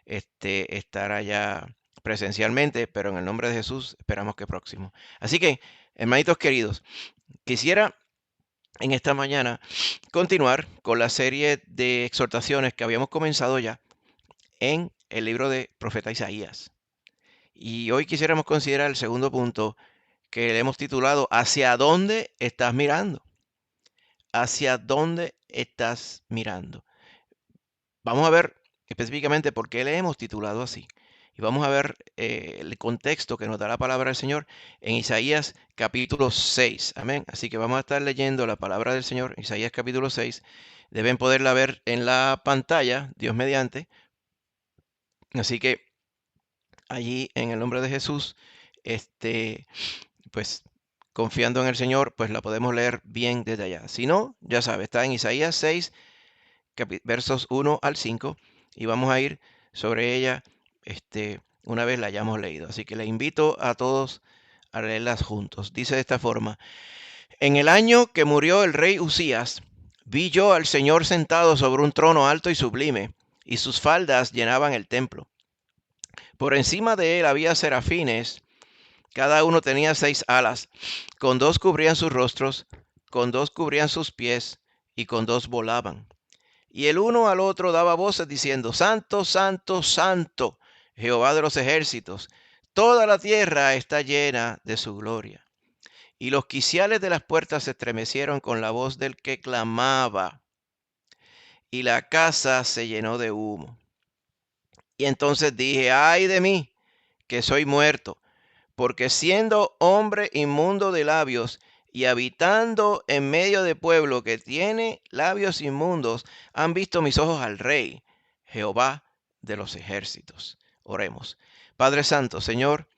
estar allá presencialmente, pero en el nombre de Jesús esperamos que próximo. Así que, hermanitos queridos, quisiera en esta mañana continuar con la serie de exhortaciones que habíamos comenzado ya en el libro de profeta Isaías. Y hoy quisiéramos considerar el segundo punto que le hemos titulado ¿Hacia dónde estás mirando? ¿Hacia dónde estás mirando? Vamos a ver específicamente por qué le hemos titulado así. Y vamos a ver el contexto que nos da la palabra del Señor en Isaías capítulo 6. Amén. Así que vamos a estar leyendo la palabra del Señor, Isaías capítulo 6. Deben poderla ver en la pantalla, Dios mediante. Así que allí en el nombre de Jesús, pues confiando en el Señor, pues la podemos leer bien desde allá. Si no, ya sabe, está en Isaías 6, versos 1 al 5, y vamos a ir sobre ella una vez la hayamos leído. Así que le invito a todos a leerlas juntos. Dice de esta forma: En el año que murió el rey Usías, vi yo al Señor sentado sobre un trono alto y sublime, y sus faldas llenaban el templo. Por encima de él había serafines. Cada uno tenía 6 alas, con 2 cubrían sus rostros, con 2 cubrían sus pies, y con 2 volaban. Y el uno al otro daba voces diciendo: Santo, Santo, Santo, Jehová de los ejércitos, toda la tierra está llena de su gloria. Y los quiciales de las puertas se estremecieron con la voz del que clamaba, y la casa se llenó de humo. Y entonces dije: ay de mí, que soy muerto, porque siendo hombre inmundo de labios y habitando en medio de pueblo que tiene labios inmundos, han visto mis ojos al Rey, Jehová de los ejércitos. Oremos. Padre Santo, Señor,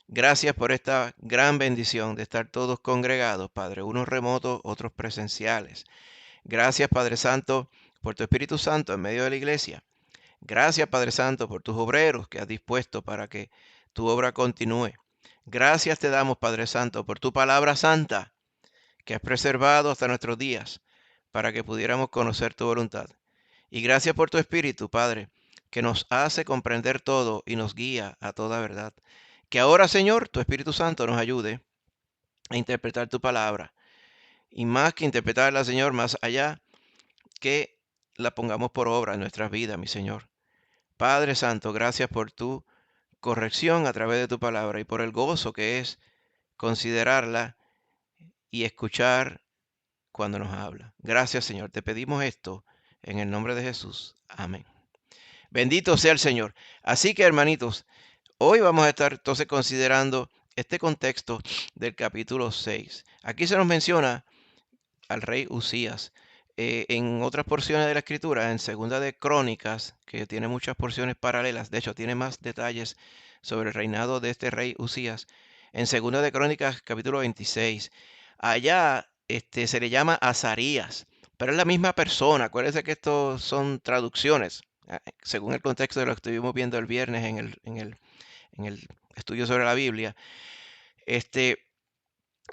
gracias por esta gran bendición de estar todos congregados, Padre, unos remotos, otros presenciales. Gracias, Padre Santo, por tu Espíritu Santo en medio de la iglesia. Gracias, Padre Santo, por tus obreros que has dispuesto para que tu obra continúe. Gracias te damos, Padre Santo, por tu palabra santa que has preservado hasta nuestros días para que pudiéramos conocer tu voluntad. Y gracias por tu Espíritu, Padre, que nos hace comprender todo y nos guía a toda verdad. Que ahora, Señor, tu Espíritu Santo nos ayude a interpretar tu palabra. Y más que interpretarla, Señor, más allá, que la pongamos por obra en nuestras vidas, mi Señor. Padre Santo, gracias por tu corrección a través de tu palabra y por el gozo que es considerarla y escuchar cuando nos habla. Gracias, Señor. Te pedimos esto en el nombre de Jesús. Amén. Bendito sea el Señor. Así que, hermanitos, hoy vamos a estar entonces considerando este contexto del capítulo 6. Aquí se nos menciona al rey Usías. En otras porciones de la escritura, en Segunda de Crónicas, que tiene muchas porciones paralelas, de hecho tiene más detalles sobre el reinado de este rey Usías. En Segunda de Crónicas, capítulo 26, allá se le llama Azarías, pero es la misma persona. Acuérdense que estos son traducciones, según el contexto de lo que estuvimos viendo el viernes en el estudio sobre la Biblia.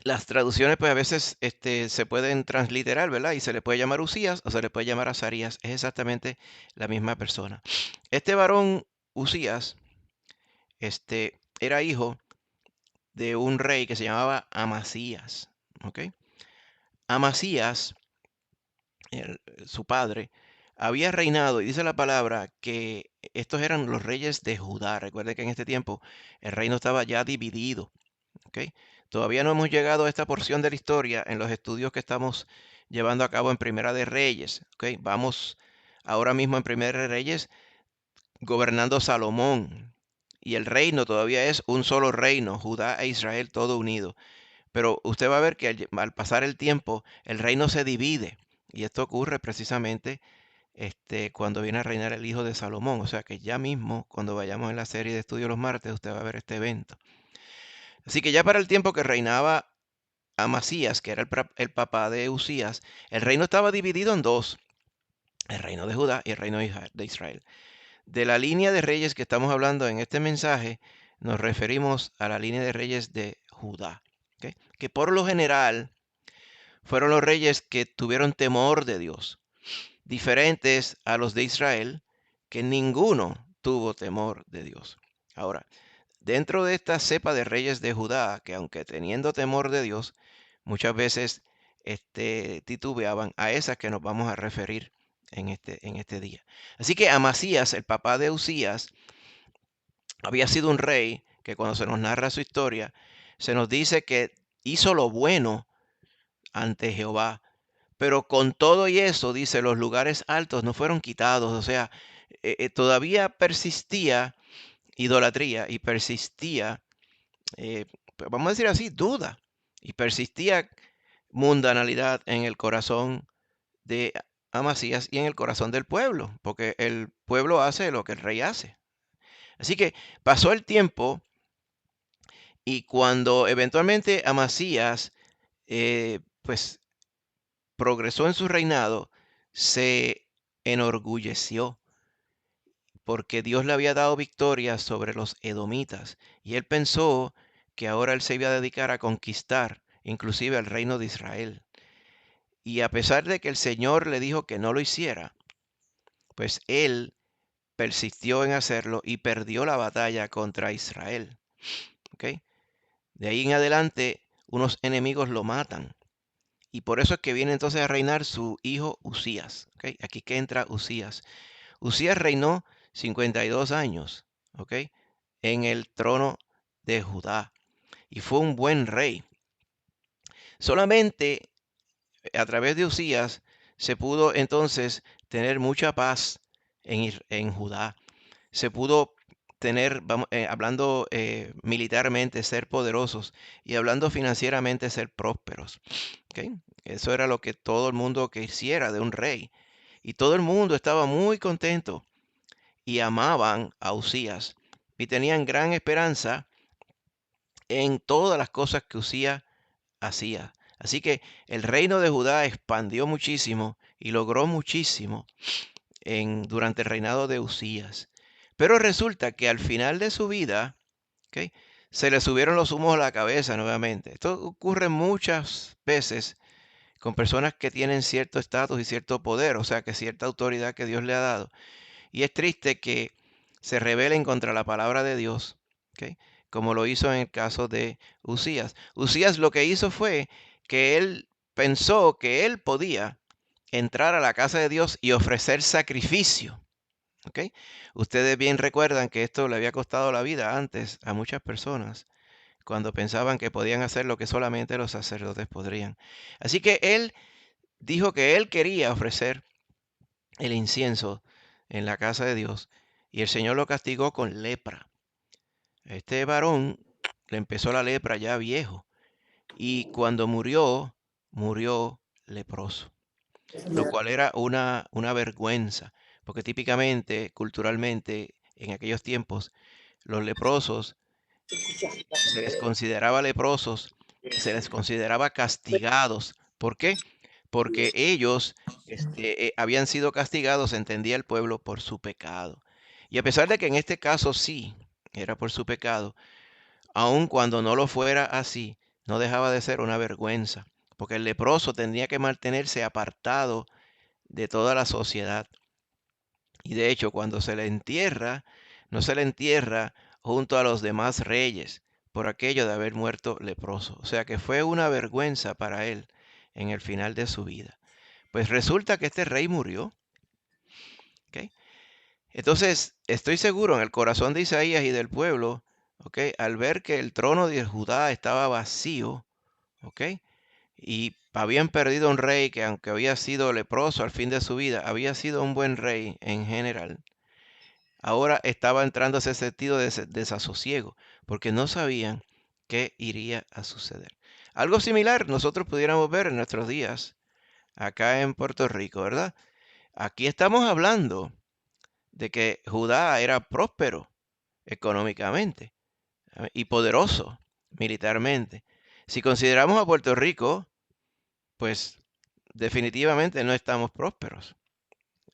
Las traducciones, pues a veces se pueden transliterar, ¿verdad? Y se le puede llamar Usías o se le puede llamar Azarías. Es exactamente la misma persona. Este varón Usías, era hijo de un rey que se llamaba Amasías. ¿Ok? Amasías, su padre, había reinado, y dice la palabra que estos eran los reyes de Judá. Recuerde que en este tiempo el reino estaba ya dividido. ¿Ok? Todavía no hemos llegado a esta porción de la historia en los estudios que estamos llevando a cabo en Primera de Reyes. ¿Ok? Vamos ahora mismo en Primera de Reyes gobernando Salomón. Y el reino todavía es un solo reino, Judá e Israel todo unido. Pero usted va a ver que al pasar el tiempo el reino se divide. Y esto ocurre precisamente cuando viene a reinar el hijo de Salomón. O sea que ya mismo, cuando vayamos en la serie de estudios los martes, usted va a ver este evento. Así que ya para el tiempo que reinaba Amasías, que era el papá de Usías, el reino estaba dividido en dos, el reino de Judá y el reino de Israel. De la línea de reyes que estamos hablando en este mensaje, nos referimos a la línea de reyes de Judá, ¿ok? Que por lo general fueron los reyes que tuvieron temor de Dios, diferentes a los de Israel, que ninguno tuvo temor de Dios. Ahora, dentro de esta cepa de reyes de Judá, que aunque teniendo temor de Dios, muchas veces titubeaban, a esas que nos vamos a referir en este día. Así que Amasías, el papá de Usías, había sido un rey que cuando se nos narra su historia, se nos dice que hizo lo bueno ante Jehová. Pero con todo y eso, dice, los lugares altos no fueron quitados. O sea, todavía persistía idolatría y persistía, pues vamos a decir así, duda. Y persistía mundanalidad en el corazón de Amasías y en el corazón del pueblo. Porque el pueblo hace lo que el rey hace. Así que pasó el tiempo y cuando eventualmente Amasías, pues progresó en su reinado, se enorgulleció porque Dios le había dado victoria sobre los edomitas y él pensó que ahora él se iba a dedicar a conquistar inclusive al reino de Israel. Y a pesar de que el Señor le dijo que no lo hiciera, pues él persistió en hacerlo y perdió la batalla contra Israel. ¿Ok? De ahí en adelante, unos enemigos lo matan. Y por eso es que viene entonces a reinar su hijo Usías. ¿Ok? Aquí que entra Usías. Usías reinó 52 años, ¿ok? En el trono de Judá. Y fue un buen rey. Solamente a través de Usías se pudo entonces tener mucha paz en Judá. Se pudo tener, hablando militarmente, ser poderosos y hablando financieramente, ser prósperos. ¿Ok? Eso era lo que todo el mundo quisiera de un rey. Y todo el mundo estaba muy contento y amaban a Usías y tenían gran esperanza en todas las cosas que Usías hacía. Así que el reino de Judá expandió muchísimo y logró muchísimo durante el reinado de Usías. Pero resulta que al final de su vida, ¿ok?, se le subieron los humos a la cabeza nuevamente. Esto ocurre muchas veces con personas que tienen cierto estatus y cierto poder, o sea, que cierta autoridad que Dios le ha dado. Y es triste que se rebelen contra la palabra de Dios, ¿ok?, como lo hizo en el caso de Usías. Usías lo que hizo fue que él pensó que él podía entrar a la casa de Dios y ofrecer sacrificio. ¿Ok? Ustedes bien recuerdan que esto le había costado la vida antes a muchas personas cuando pensaban que podían hacer lo que solamente los sacerdotes podrían. Así que él dijo que él quería ofrecer el incienso en la casa de Dios y el Señor lo castigó con lepra. Este varón le empezó la lepra ya viejo y cuando murió, murió leproso, lo cual era una vergüenza, porque típicamente, culturalmente, en aquellos tiempos, los leprosos se les consideraba leprosos, se les consideraba castigados. ¿Por qué? Porque ellos habían sido castigados, entendía el pueblo, por su pecado. Y a pesar de que en este caso sí era por su pecado, aun cuando no lo fuera así, no dejaba de ser una vergüenza, porque el leproso tendría que mantenerse apartado de toda la sociedad. Y de hecho, cuando se le entierra, no se le entierra junto a los demás reyes por aquello de haber muerto leproso. O sea que fue una vergüenza para él en el final de su vida. Pues resulta que este rey murió. ¿Ok? Entonces, estoy seguro en el corazón de Isaías y del pueblo, ¿ok?, al ver que el trono de Judá estaba vacío, ¿ok?, y habían perdido un rey que aunque había sido leproso al fin de su vida, había sido un buen rey en general. Ahora estaba entrando ese sentido de desasosiego, porque no sabían qué iría a suceder. Algo similar nosotros pudiéramos ver en nuestros días acá en Puerto Rico, ¿verdad? Aquí estamos hablando de que Judá era próspero económicamente y poderoso militarmente. Si consideramos a Puerto Rico, pues definitivamente no estamos prósperos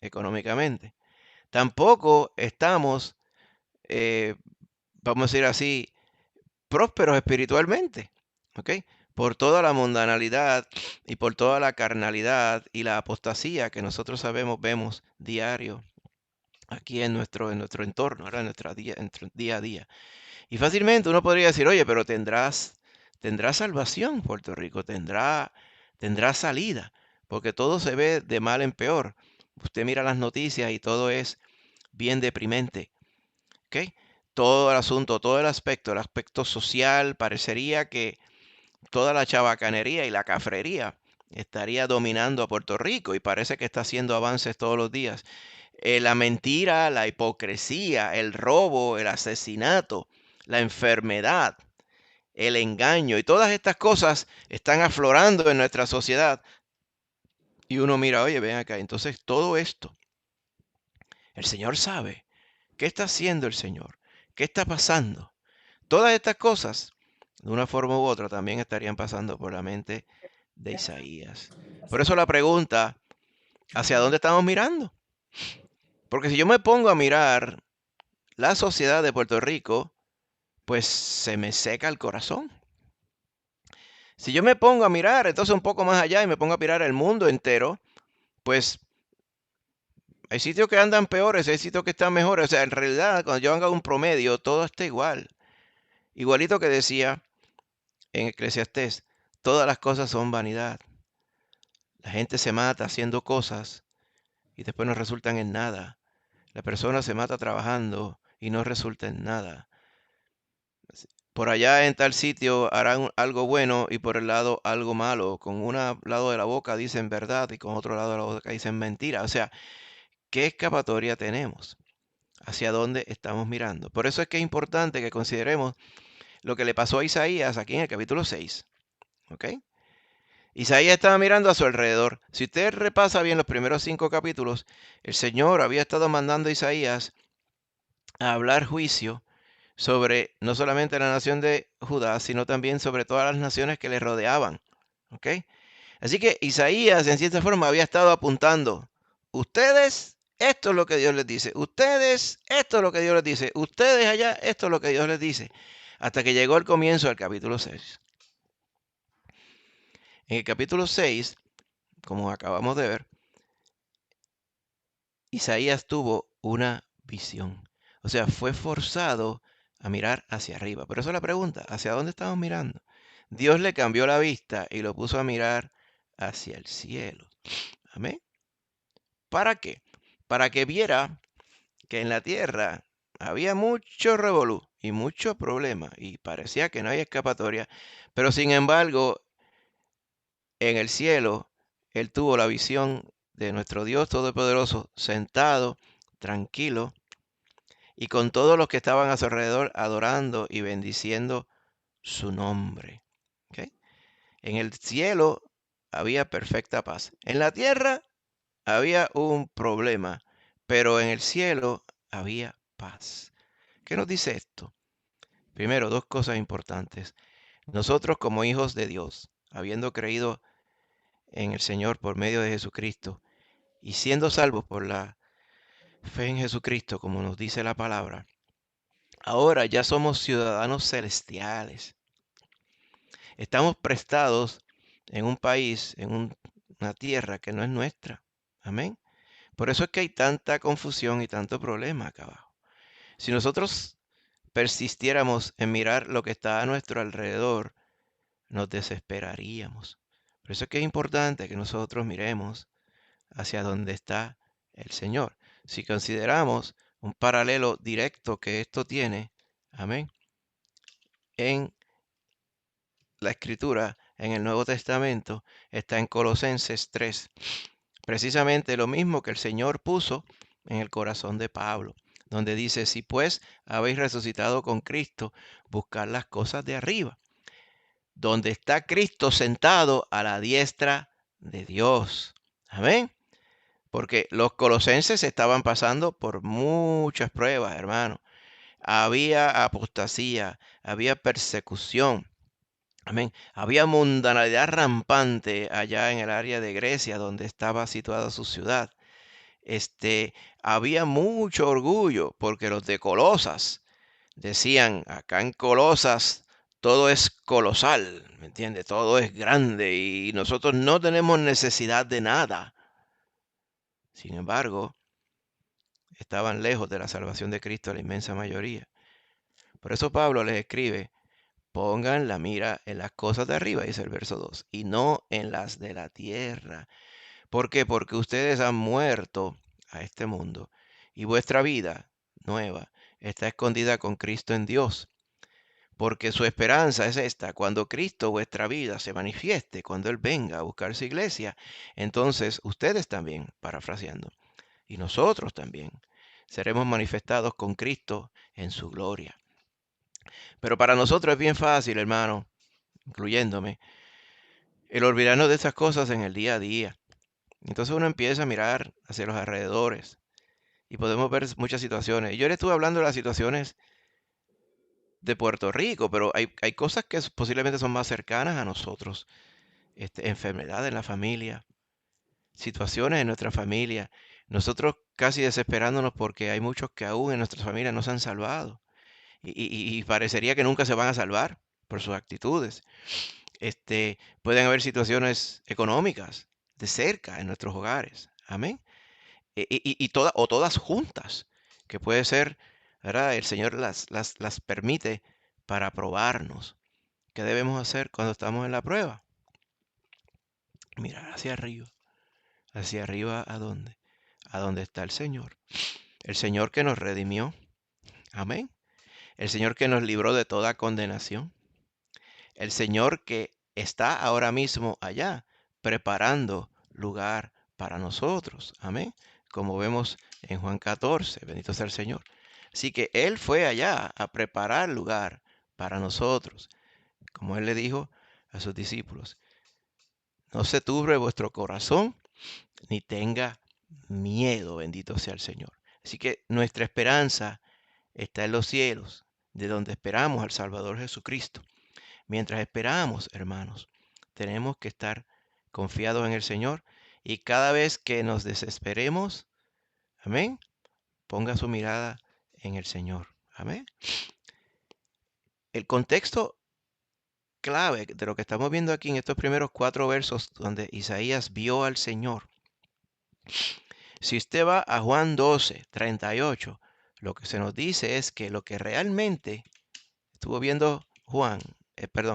económicamente. Tampoco estamos, eh, vamos a decir así, prósperos espiritualmente, ¿ok? Por toda la mundanalidad y por toda la carnalidad y la apostasía que nosotros sabemos, vemos diario aquí en nuestro entorno, ahora en nuestro día a día. Y fácilmente uno podría decir, oye, pero tendrá salvación Puerto Rico, tendrá salida, porque todo se ve de mal en peor. Usted mira las noticias y todo es bien deprimente, ¿ok? Todo el asunto, todo el aspecto social, parecería que toda la chabacanería y la cafrería estaría dominando a Puerto Rico y parece que está haciendo avances todos los días. La mentira, la hipocresía, el robo, el asesinato, la enfermedad, el engaño y todas estas cosas están aflorando en nuestra sociedad. Y uno mira, oye, ven acá, entonces todo esto, el Señor sabe. ¿Qué está haciendo el Señor? ¿Qué está pasando? Todas estas cosas, de una forma u otra, también estarían pasando por la mente de Isaías. Por eso la pregunta, ¿hacia dónde estamos mirando? Porque si yo me pongo a mirar la sociedad de Puerto Rico, pues se me seca el corazón. Si yo me pongo a mirar entonces un poco más allá y me pongo a mirar el mundo entero, pues hay sitios que andan peores, hay sitios que están mejores. O sea, en realidad, cuando yo hago un promedio, todo está igual. Igualito que decía en Eclesiastés, todas las cosas son vanidad. La gente se mata haciendo cosas y después no resultan en nada. La persona se mata trabajando y no resulta en nada. Por allá en tal sitio harán algo bueno y por el lado algo malo. Con un lado de la boca dicen verdad y con otro lado de la boca dicen mentira. O sea, ¿qué escapatoria tenemos? ¿Hacia dónde estamos mirando? Por eso es que es importante que consideremos lo que le pasó a Isaías aquí en el capítulo 6. ¿Ok? Isaías estaba mirando a su alrededor. Si usted repasa bien los primeros 5 capítulos, el Señor había estado mandando a Isaías a hablar juicio sobre no solamente la nación de Judá, sino también sobre todas las naciones que le rodeaban. ¿Ok? Así que Isaías, en cierta forma, había estado apuntando, ustedes, esto es lo que Dios les dice, ustedes, esto es lo que Dios les dice, ustedes allá, esto es lo que Dios les dice, hasta que llegó el comienzo del capítulo 6. En el capítulo 6, como acabamos de ver, Isaías tuvo una visión. O sea, fue forzado a mirar hacia arriba. Por eso la pregunta, ¿hacia dónde estamos mirando? Dios le cambió la vista y lo puso a mirar hacia el cielo. Amén. ¿Para qué? Para que viera que en la tierra había mucho revolú y mucho problema y parecía que no hay escapatoria, pero sin embargo, en el cielo, él tuvo la visión de nuestro Dios Todopoderoso sentado, tranquilo, y con todos los que estaban a su alrededor adorando y bendiciendo su nombre. ¿Ok? En el cielo había perfecta paz. En la tierra había un problema, pero en el cielo había paz. ¿Qué nos dice esto? Primero, dos cosas importantes. Nosotros como hijos de Dios, habiendo creído en el Señor por medio de Jesucristo y siendo salvos por la fe en Jesucristo, como nos dice la palabra, ahora ya somos ciudadanos celestiales. Estamos prestados en un país, una tierra que no es nuestra. Amén. Por eso es que hay tanta confusión y tanto problema acá abajo. Si nosotros persistiéramos en mirar lo que está a nuestro alrededor, nos desesperaríamos. Por eso es que es importante que nosotros miremos hacia donde está el Señor. Si consideramos un paralelo directo que esto tiene, amén, en la Escritura, en el Nuevo Testamento, está en Colosenses 3. Precisamente lo mismo que el Señor puso en el corazón de Pablo, donde dice, si pues habéis resucitado con Cristo, buscad las cosas de arriba, donde está Cristo sentado a la diestra de Dios. Amén. Porque los colosenses estaban pasando por muchas pruebas, hermano. Había apostasía, había persecución. Amén. Había mundanalidad rampante allá en el área de Grecia, donde estaba situada su ciudad. Había mucho orgullo, porque los de Colosas decían, acá en Colosas todo es colosal, ¿me entiendes? Todo es grande y nosotros no tenemos necesidad de nada. Sin embargo, estaban lejos de la salvación de Cristo, la inmensa mayoría. Por eso Pablo les escribe, pongan la mira en las cosas de arriba, dice el verso 2, y no en las de la tierra. ¿Por qué? Porque ustedes han muerto a este mundo y vuestra vida nueva está escondida con Cristo en Dios. Porque su esperanza es esta: cuando Cristo, vuestra vida, se manifieste, cuando Él venga a buscar su iglesia, entonces ustedes también, parafraseando, y nosotros también, seremos manifestados con Cristo en su gloria. Pero para nosotros es bien fácil, hermano, incluyéndome, el olvidarnos de esas cosas en el día a día. Entonces uno empieza a mirar hacia los alrededores y podemos ver muchas situaciones. Yo le estuve hablando de las situaciones de Puerto Rico, pero hay cosas que posiblemente son más cercanas a nosotros. Enfermedad en la familia, situaciones en nuestra familia. Nosotros casi desesperándonos porque hay muchos que aún en nuestras familias no se han salvado y parecería que nunca se van a salvar por sus actitudes. Pueden haber situaciones económicas de cerca en nuestros hogares. Amén. O todas juntas, que puede ser, ¿verdad? El Señor las permite para probarnos. ¿Qué debemos hacer cuando estamos en la prueba? Mirar hacia arriba. ¿Hacia arriba a dónde? A dónde está el Señor. El Señor que nos redimió. Amén. El Señor que nos libró de toda condenación. El Señor que está ahora mismo allá, preparando lugar para nosotros. Amén. Como vemos en Juan 14. Bendito sea el Señor. Así que Él fue allá a preparar lugar para nosotros. Como Él le dijo a sus discípulos: no se turbe vuestro corazón, ni tenga miedo, bendito sea el Señor. Así que nuestra esperanza está en los cielos, de donde esperamos al Salvador Jesucristo. Mientras esperamos, hermanos, tenemos que estar confiados en el Señor y cada vez que nos desesperemos, amén, ponga su mirada en el Señor. Amén. El contexto clave de lo que estamos viendo aquí en estos primeros 4 versos donde Isaías vio al Señor. Si usted va a Juan 12:38, lo que se nos dice es que lo que realmente estuvo viendo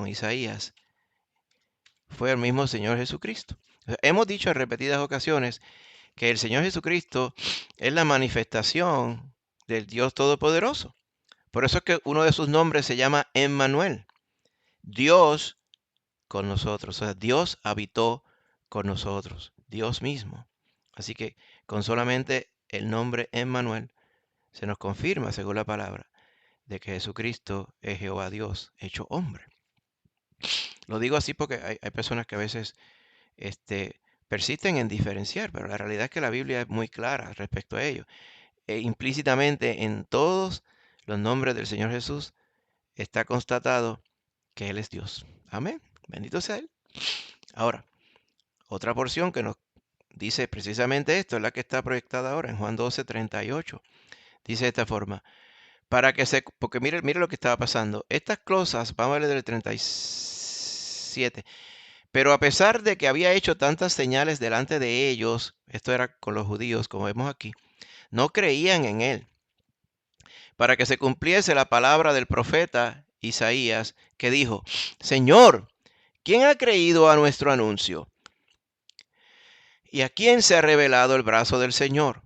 Isaías, fue el mismo Señor Jesucristo. Hemos dicho en repetidas ocasiones que el Señor Jesucristo es la manifestación del Dios Todopoderoso. Por eso es que uno de sus nombres se llama Emmanuel, Dios con nosotros. O sea, Dios habitó con nosotros, Dios mismo. Así que con solamente el nombre Emmanuel se nos confirma, según la palabra, de que Jesucristo es Jehová Dios hecho hombre. Lo digo así porque hay personas que a veces persisten en diferenciar, pero la realidad es que la Biblia es muy clara respecto a ello. Implícitamente en todos los nombres del Señor Jesús está constatado que Él es Dios. Amén. Bendito sea Él. Ahora, otra porción que nos dice precisamente esto es la que está proyectada ahora en Juan 12:38. Dice de esta forma: porque mire lo que estaba pasando. Estas cosas, vamos a leer del 37. Pero a pesar de que había hecho tantas señales delante de ellos, esto era con los judíos, como vemos aquí, no creían en él, para que se cumpliese la palabra del profeta Isaías, que dijo: Señor, ¿quién ha creído a nuestro anuncio? ¿Y a quién se ha revelado el brazo del Señor?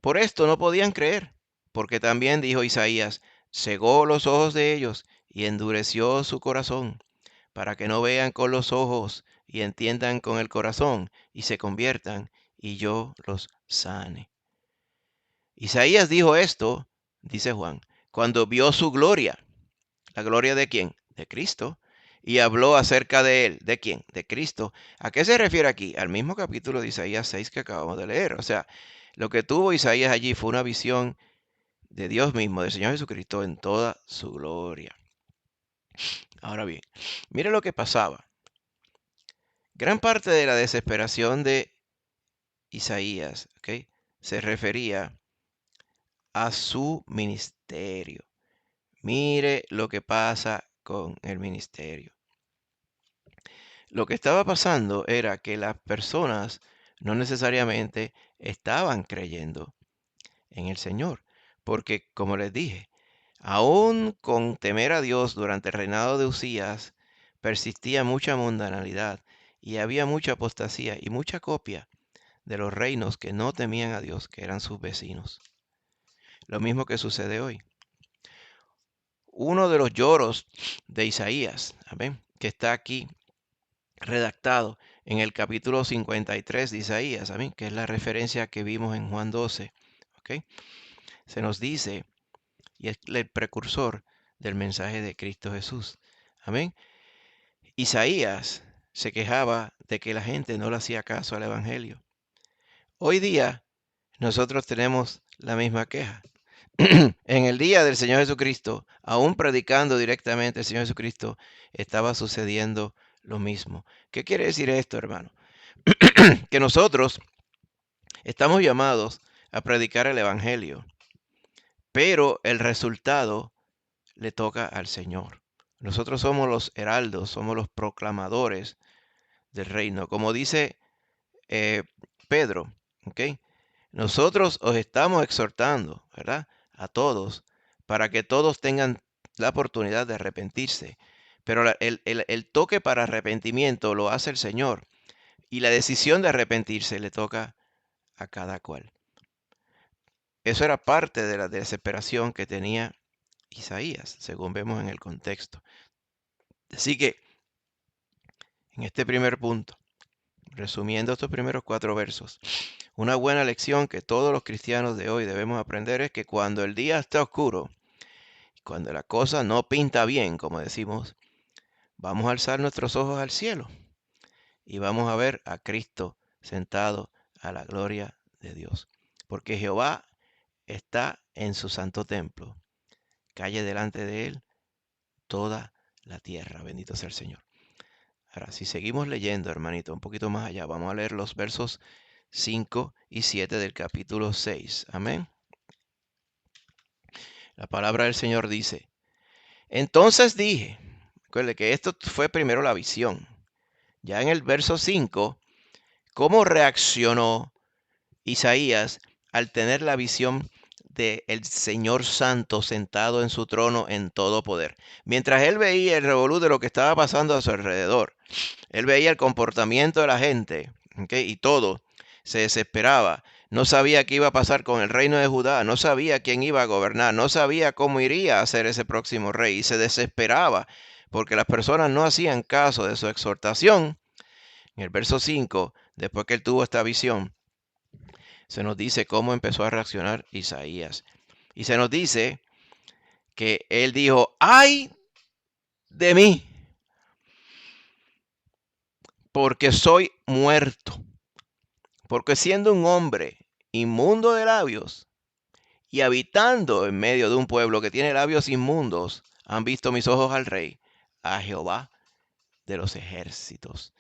Por esto no podían creer, porque también dijo Isaías: cegó los ojos de ellos y endureció su corazón, para que no vean con los ojos y entiendan con el corazón y se conviertan y yo los sane. Isaías dijo esto, dice Juan, cuando vio su gloria. ¿La gloria de quién? De Cristo. Y habló acerca de él. ¿De quién? De Cristo. ¿A qué se refiere aquí? Al mismo capítulo de Isaías 6 que acabamos de leer. O sea, lo que tuvo Isaías allí fue una visión de Dios mismo, del Señor Jesucristo en toda su gloria. Ahora bien, mire lo que pasaba. Gran parte de la desesperación de Isaías, ¿ok?, se refería a su ministerio. Mire lo que pasa con el ministerio. Lo que estaba pasando era que las personas no necesariamente estaban creyendo en el Señor. Porque, como les dije, aún con temer a Dios durante el reinado de Usías, persistía mucha mundanalidad y había mucha apostasía y mucha copia de los reinos que no temían a Dios, que eran sus vecinos. Lo mismo que sucede hoy. Uno de los lloros de Isaías, amén, que está aquí redactado en el capítulo 53 de Isaías, amén, que es la referencia que vimos en Juan 12, ¿ok? Se nos dice, y es el precursor del mensaje de Cristo Jesús, amén. Isaías se quejaba de que la gente no le hacía caso al Evangelio. Hoy día nosotros tenemos la misma queja. En el día del Señor Jesucristo, aún predicando directamente el Señor Jesucristo, estaba sucediendo lo mismo. ¿Qué quiere decir esto, hermano? Que nosotros estamos llamados a predicar el Evangelio, pero el resultado le toca al Señor. Nosotros somos los heraldos, somos los proclamadores del reino. Como dice Pedro, ¿ok? Nosotros os estamos exhortando, ¿verdad? A todos, para que todos tengan la oportunidad de arrepentirse. Pero el toque para arrepentimiento lo hace el Señor. Y la decisión de arrepentirse le toca a cada cual. Eso era parte de la desesperación que tenía Isaías, según vemos en el contexto. Así que, en este primer punto, resumiendo estos primeros 4 versos, una buena lección que todos los cristianos de hoy debemos aprender es que cuando el día está oscuro, cuando la cosa no pinta bien, como decimos, vamos a alzar nuestros ojos al cielo y vamos a ver a Cristo sentado a la gloria de Dios. Porque Jehová está en su santo templo. Calle delante de él toda la tierra. Bendito sea el Señor. Ahora, si seguimos leyendo, hermanito, un poquito más allá, vamos a leer los versos 5 y 7 del capítulo 6. Amén. La palabra del Señor dice, entonces dije, recuerde que esto fue primero la visión. Ya en el verso 5, ¿cómo reaccionó Isaías al tener la visión del Señor Santo sentado en su trono en todo poder? Mientras él veía el revolú de lo que estaba pasando a su alrededor, él veía el comportamiento de la gente, ¿okay? Y todo, se desesperaba. No sabía qué iba a pasar con el reino de Judá, no sabía quién iba a gobernar, no sabía cómo iría a ser ese próximo rey y se desesperaba porque las personas no hacían caso de su exhortación. En el verso 5, después que él tuvo esta visión, se nos dice cómo empezó a reaccionar Isaías. Y se nos dice que él dijo, ¡ay de mí! Porque soy muerto. Porque siendo un hombre inmundo de labios y habitando en medio de un pueblo que tiene labios inmundos, han visto mis ojos al Rey, a Jehová de los ejércitos.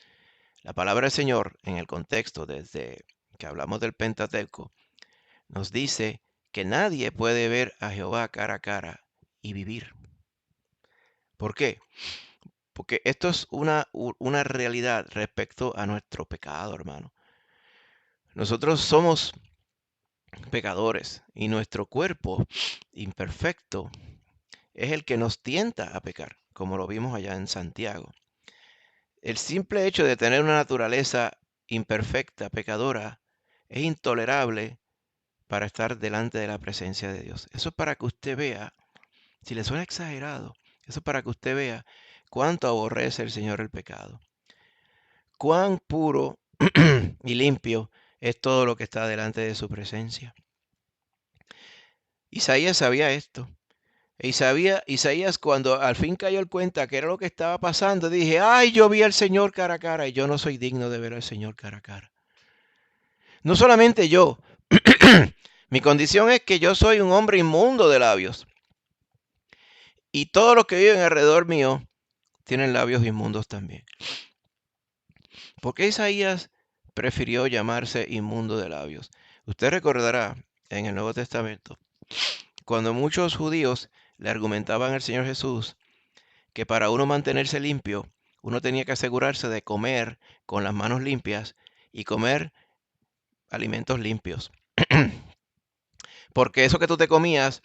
La palabra del Señor, en el contexto desde que hablamos del Pentateuco, nos dice que nadie puede ver a Jehová cara a cara y vivir. ¿Por qué? Porque esto es una realidad respecto a nuestro pecado, hermano. Nosotros somos pecadores y nuestro cuerpo imperfecto es el que nos tienta a pecar, como lo vimos allá en Santiago. El simple hecho de tener una naturaleza imperfecta, pecadora, es intolerable para estar delante de la presencia de Dios. Eso es para que usted vea, si le suena exagerado, eso es para que usted vea cuánto aborrece el Señor el pecado. Cuán puro y limpio es todo lo que está delante de su presencia. Isaías sabía esto. Isaías cuando al fin cayó en cuenta que era lo que estaba pasando, dije, ay, yo vi al Señor cara a cara y yo no soy digno de ver al Señor cara a cara. No solamente yo, mi condición es que yo soy un hombre inmundo de labios. Y todos los que viven alrededor mío tienen labios inmundos también. ¿Por qué Isaías prefirió llamarse inmundo de labios? Usted recordará en el Nuevo Testamento, cuando muchos judíos le argumentaban al Señor Jesús que para uno mantenerse limpio, uno tenía que asegurarse de comer con las manos limpias y comer alimentos limpios. Porque eso que tú te comías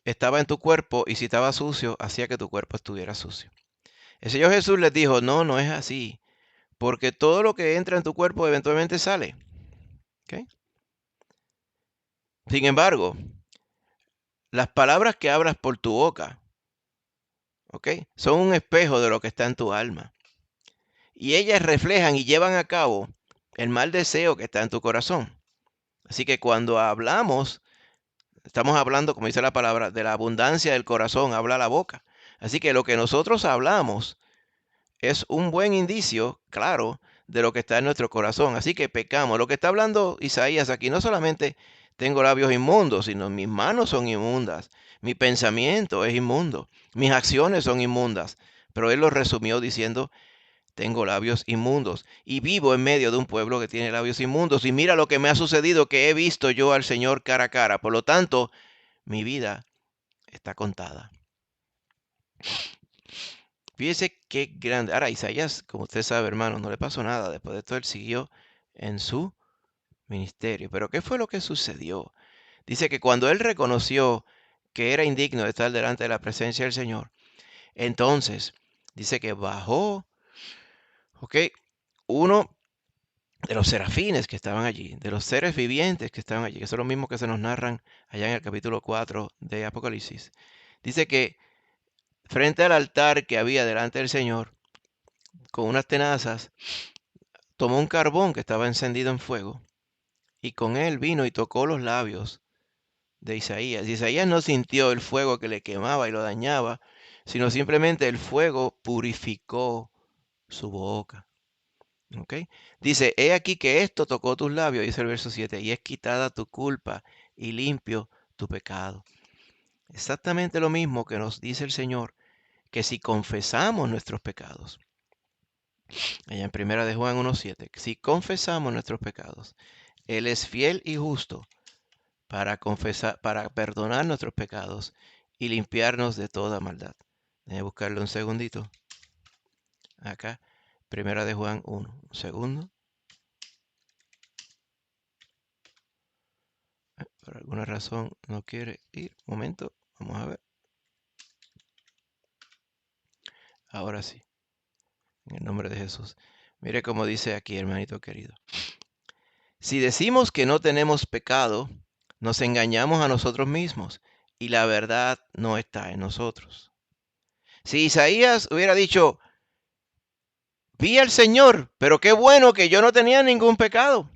estaba en tu cuerpo y si estaba sucio, hacía que tu cuerpo estuviera sucio. El Señor Jesús les dijo, no, no es así, porque todo lo que entra en tu cuerpo eventualmente sale. ¿Ok? Sin embargo, las palabras que hablas por tu boca, ¿ok?, son un espejo de lo que está en tu alma. Y ellas reflejan y llevan a cabo el mal deseo que está en tu corazón. Así que cuando hablamos, estamos hablando, como dice la palabra, de la abundancia del corazón, habla la boca. Así que lo que nosotros hablamos es un buen indicio, claro, de lo que está en nuestro corazón. Así que pecamos. Lo que está hablando Isaías aquí, no solamente tengo labios inmundos, sino mis manos son inmundas, mi pensamiento es inmundo, mis acciones son inmundas. Pero él lo resumió diciendo, tengo labios inmundos y vivo en medio de un pueblo que tiene labios inmundos. Y mira lo que me ha sucedido, que he visto yo al Señor cara a cara. Por lo tanto, mi vida está contada. Fíjese qué grande. Ahora, Isaías, como usted sabe, hermano, no le pasó nada. Después de esto, él siguió en su ministerio. Pero ¿qué fue lo que sucedió? Dice que cuando él reconoció que era indigno de estar delante de la presencia del Señor, entonces dice que bajó, ¿ok?, uno de los serafines que estaban allí, de los seres vivientes que estaban allí, que son los mismos que se nos narran allá en el capítulo 4 de Apocalipsis. Dice que frente al altar que había delante del Señor, con unas tenazas, tomó un carbón que estaba encendido en fuego y con él vino y tocó los labios de Isaías. Y Isaías no sintió el fuego que le quemaba y lo dañaba, sino simplemente el fuego purificó su boca. ¿Ok? Dice, he aquí que esto tocó tus labios, dice el verso 7, y es quitada tu culpa y limpio tu pecado. Exactamente lo mismo que nos dice el Señor, que si confesamos nuestros pecados, allá en Primera de Juan 1:7, si confesamos nuestros pecados, Él es fiel y justo para confesar, para perdonar nuestros pecados y limpiarnos de toda maldad. Voy a buscarlo un segundito. Acá, Primera de Juan 1. Un segundo. Por alguna razón no quiere ir. Un momento. Vamos a ver. Ahora sí. En el nombre de Jesús. Mire cómo dice aquí, hermanito querido. Si decimos que no tenemos pecado, nos engañamos a nosotros mismos y la verdad no está en nosotros. Si Isaías hubiera dicho, vi al Señor, pero qué bueno que yo no tenía ningún pecado.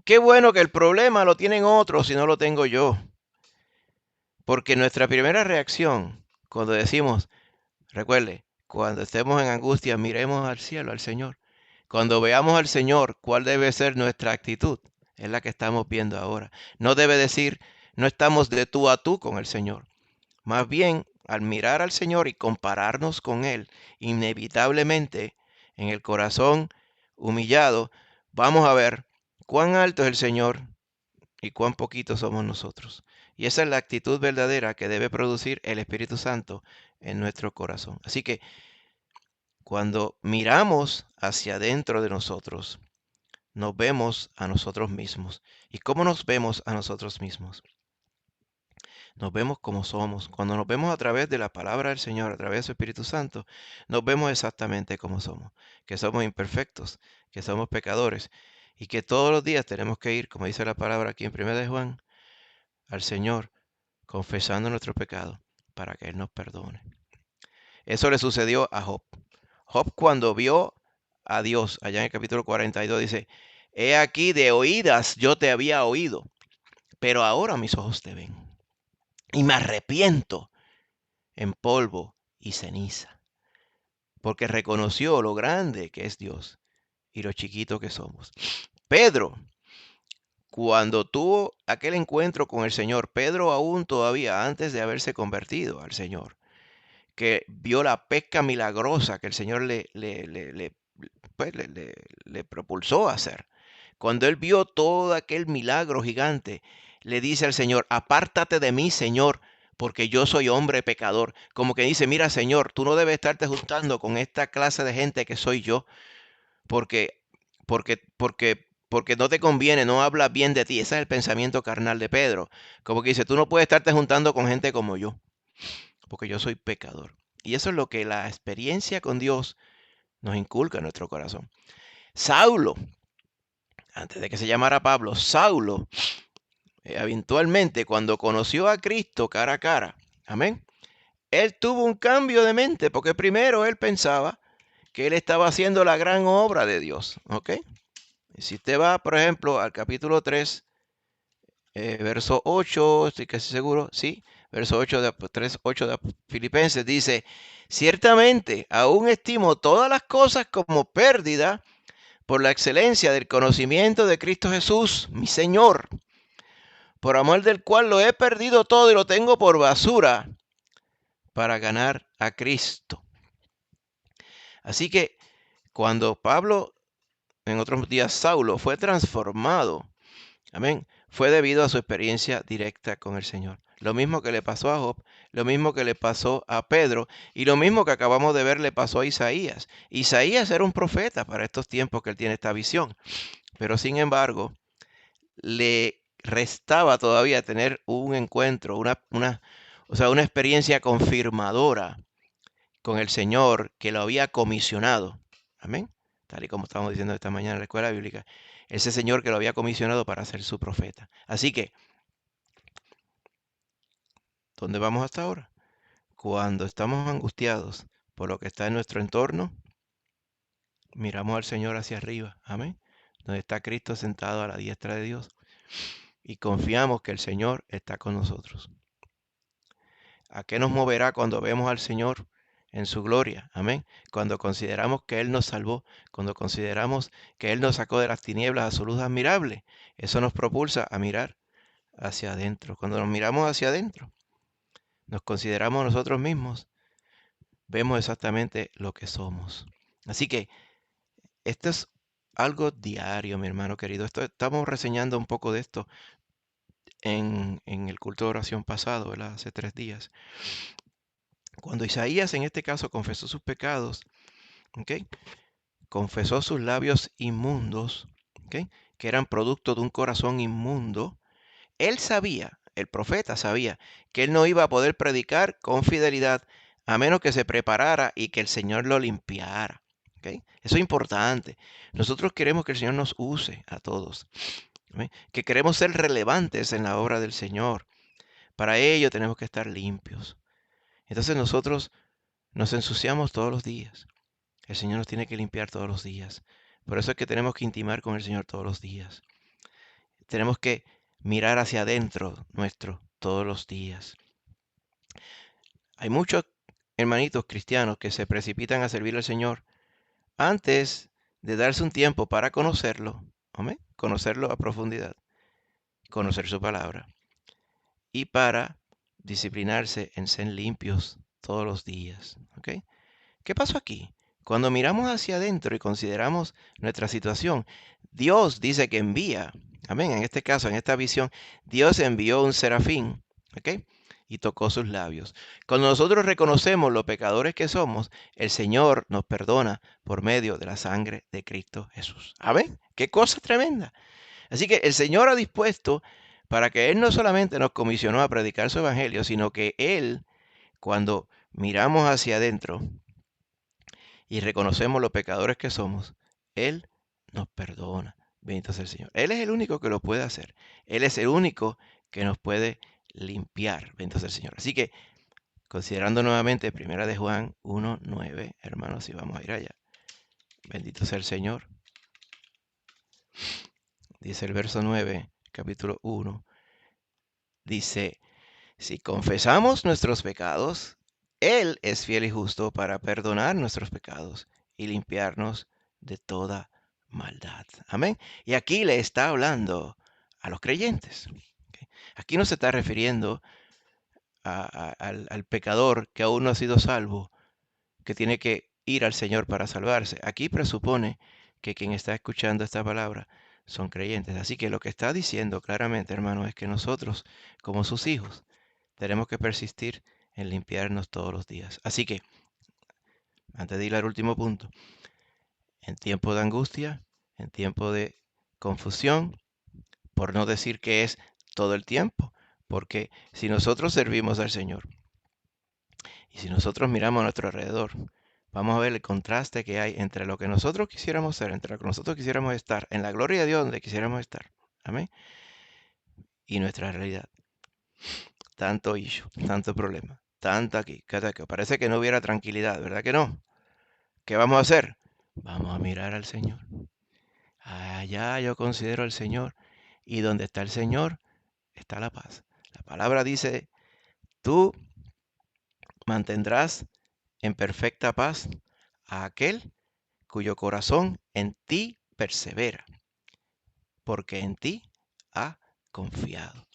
Qué bueno que el problema lo tienen otros y no lo tengo yo. Porque nuestra primera reacción cuando decimos, recuerde, cuando estemos en angustia, miremos al cielo, al Señor. Cuando veamos al Señor, ¿cuál debe ser nuestra actitud? Es la que estamos viendo ahora. No debe decir, no estamos de tú a tú con el Señor. Más bien, al mirar al Señor y compararnos con Él, inevitablemente, en el corazón humillado, vamos a ver cuán alto es el Señor y cuán poquito somos nosotros. Y esa es la actitud verdadera que debe producir el Espíritu Santo en nuestro corazón. Así que cuando miramos hacia adentro de nosotros, nos vemos a nosotros mismos. ¿Y cómo nos vemos a nosotros mismos? Nos vemos como somos. Cuando nos vemos a través de la palabra del Señor, a través de su Espíritu Santo, nos vemos exactamente como somos, que somos imperfectos, que somos pecadores y que todos los días tenemos que ir, como dice la palabra aquí en 1 de Juan, al Señor, confesando nuestros pecados para que Él nos perdone. Eso le sucedió a Job. Job cuando vio a Dios, allá en el capítulo 42, dice, he aquí de oídas yo te había oído, pero ahora mis ojos te ven. Y me arrepiento en polvo y ceniza, porque reconoció lo grande que es Dios y lo chiquito que somos. Pedro, cuando tuvo aquel encuentro con el Señor, Pedro aún todavía antes de haberse convertido al Señor, que vio la pesca milagrosa que el Señor pues, le propulsó a hacer. Cuando él vio todo aquel milagro gigante, le dice al Señor, apártate de mí, Señor, porque yo soy hombre pecador. Como que dice, mira, Señor, tú no debes estarte juntando con esta clase de gente que soy yo, porque porque no te conviene, no habla bien de ti. Ese es el pensamiento carnal de Pedro. Como que dice, tú no puedes estarte juntando con gente como yo, porque yo soy pecador. Y eso es lo que la experiencia con Dios nos inculca en nuestro corazón. Saulo, antes de que se llamara Pablo, Saulo, eventualmente cuando conoció a Cristo cara a cara, amén, él tuvo un cambio de mente, porque primero él pensaba que él estaba haciendo la gran obra de Dios, ¿ok? Y si usted va, por ejemplo, al capítulo 3, verso 8, estoy casi seguro, sí, verso 8 de 3, 8 de Filipenses, dice, ciertamente aún estimo todas las cosas como pérdida por la excelencia del conocimiento de Cristo Jesús, mi Señor, por amor del cual lo he perdido todo y lo tengo por basura para ganar a Cristo. Así que cuando Pablo, en otros días Saulo, fue transformado, amén, fue debido a su experiencia directa con el Señor. Lo mismo que le pasó a Job, lo mismo que le pasó a Pedro y lo mismo que acabamos de ver le pasó a Isaías. Isaías era un profeta para estos tiempos que él tiene esta visión, pero sin embargo le restaba todavía tener un encuentro, o sea, una experiencia confirmadora con el Señor que lo había comisionado. Amén. Tal y como estamos diciendo esta mañana en la escuela bíblica. Ese Señor que lo había comisionado para ser su profeta. Así que, ¿dónde vamos hasta ahora? Cuando estamos angustiados por lo que está en nuestro entorno, miramos al Señor hacia arriba. Amén. Donde está Cristo sentado a la diestra de Dios. Y confiamos que el Señor está con nosotros. ¿A qué nos moverá cuando vemos al Señor en su gloria? Amén. Cuando consideramos que Él nos salvó, cuando consideramos que Él nos sacó de las tinieblas a su luz admirable, eso nos propulsa a mirar hacia adentro. Cuando nos miramos hacia adentro, nos consideramos nosotros mismos, vemos exactamente lo que somos. Así que esto es algo diario, mi hermano querido. Estamos reseñando un poco de esto en el culto de oración pasado, ¿verdad? Hace 3 días. Cuando Isaías en este caso confesó sus pecados, ¿ok? Confesó sus labios inmundos, ¿ok? Que eran producto de un corazón inmundo. Él sabía, el profeta sabía, que él no iba a poder predicar con fidelidad a menos que se preparara y que el Señor lo limpiara. ¿Ok? Eso es importante. Nosotros queremos que el Señor nos use a todos. ¿Ok? Que queremos ser relevantes en la obra del Señor. Para ello tenemos que estar limpios. Entonces nosotros nos ensuciamos todos los días. El Señor nos tiene que limpiar todos los días. Por eso es que tenemos que intimar con el Señor todos los días. Tenemos que mirar hacia adentro nuestro todos los días. Hay muchos hermanitos cristianos que se precipitan a servir al Señor antes de darse un tiempo para conocerlo, ¿amén? Conocerlo a profundidad, conocer su palabra y para disciplinarse en ser limpios todos los días, ¿ok? ¿Qué pasó aquí? Cuando miramos hacia adentro y consideramos nuestra situación, Dios dice que envía, amén, en este caso, en esta visión, Dios envió un serafín, ¿ok? Y tocó sus labios. Cuando nosotros reconocemos los pecadores que somos, el Señor nos perdona por medio de la sangre de Cristo Jesús. Amén. Qué cosa tremenda. Así que el Señor ha dispuesto para que Él no solamente nos comisionó a predicar su evangelio, sino que Él, cuando miramos hacia adentro, y reconocemos los pecadores que somos, Él nos perdona. Bendito sea el Señor. Él es el único que lo puede hacer. Él es el único que nos puede limpiar. Bendito sea el Señor. Así que, considerando nuevamente 1 de Juan 1:9, hermanos, si vamos a ir allá. Bendito sea el Señor. Dice el verso 9, capítulo 1. Dice, si confesamos nuestros pecados, Él es fiel y justo para perdonar nuestros pecados y limpiarnos de toda maldad. Amén. Y aquí le está hablando a los creyentes. ¿Ok? Aquí no se está refiriendo al pecador que aún no ha sido salvo, que tiene que ir al Señor para salvarse. Aquí presupone que quien está escuchando esta palabra son creyentes. Así que lo que está diciendo claramente, hermano, es que nosotros, como sus hijos, tenemos que persistir en limpiarnos todos los días. Así que, antes de ir al último punto, en tiempo de angustia, en tiempo de confusión, por no decir que es todo el tiempo. Porque si nosotros servimos al Señor y si nosotros miramos a nuestro alrededor, vamos a ver el contraste que hay entre lo que nosotros quisiéramos ser, entre lo que nosotros quisiéramos estar, en la gloria de Dios donde quisiéramos estar. Amén. Y nuestra realidad. Tanto issue, tanto problema, tanto aquí, que parece que no hubiera tranquilidad, ¿verdad que no? ¿Qué vamos a hacer? Vamos a mirar al Señor. Allá yo considero al Señor. Y donde está el Señor, está la paz. La palabra dice, tú mantendrás en perfecta paz a aquel cuyo corazón en ti persevera, porque en ti ha confiado.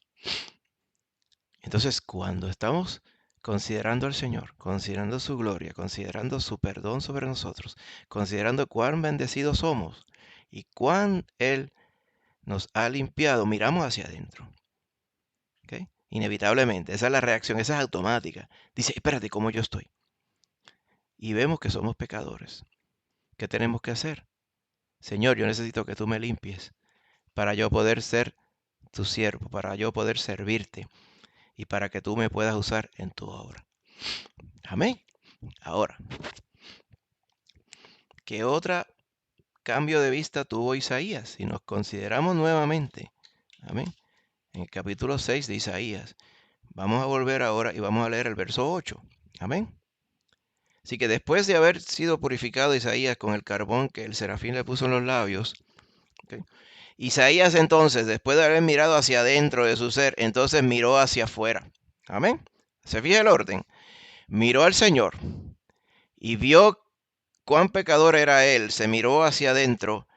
Entonces, cuando estamos considerando al Señor, considerando su gloria, considerando su perdón sobre nosotros, considerando cuán bendecidos somos y cuán Él nos ha limpiado, miramos hacia adentro. ¿Okay? Inevitablemente, esa es la reacción, esa es automática. Dice, espérate, ¿cómo yo estoy? Y vemos que somos pecadores. ¿Qué tenemos que hacer? Señor, yo necesito que tú me limpies para yo poder ser tu siervo, para yo poder servirte y para que tú me puedas usar en tu obra. Amén. Ahora, ¿qué otro cambio de vista tuvo Isaías? Si nos consideramos nuevamente, amén, en el capítulo 6 de Isaías, vamos a volver ahora y vamos a leer el verso 8. Amén. Así que después de haber sido purificado Isaías con el carbón que el serafín le puso en los labios, ¿okay? Isaías entonces, después de haber mirado hacia adentro de su ser, entonces miró hacia afuera. Amén. ¿Se fija el orden? Miró al Señor y vio cuán pecador era él, se miró hacia adentro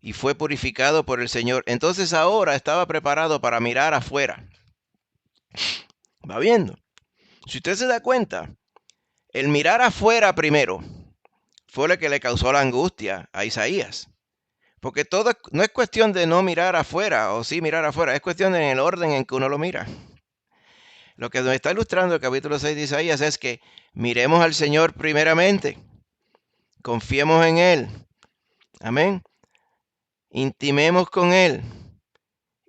y fue purificado por el Señor. Entonces ahora estaba preparado para mirar afuera. Va viendo. Si usted se da cuenta, el mirar afuera primero fue lo que le causó la angustia a Isaías. Porque todo no es cuestión de no mirar afuera o sí mirar afuera, es cuestión de en el orden en que uno lo mira. Lo que nos está ilustrando el capítulo 6 de Isaías es que miremos al Señor primeramente, confiemos en Él, amén, intimemos con Él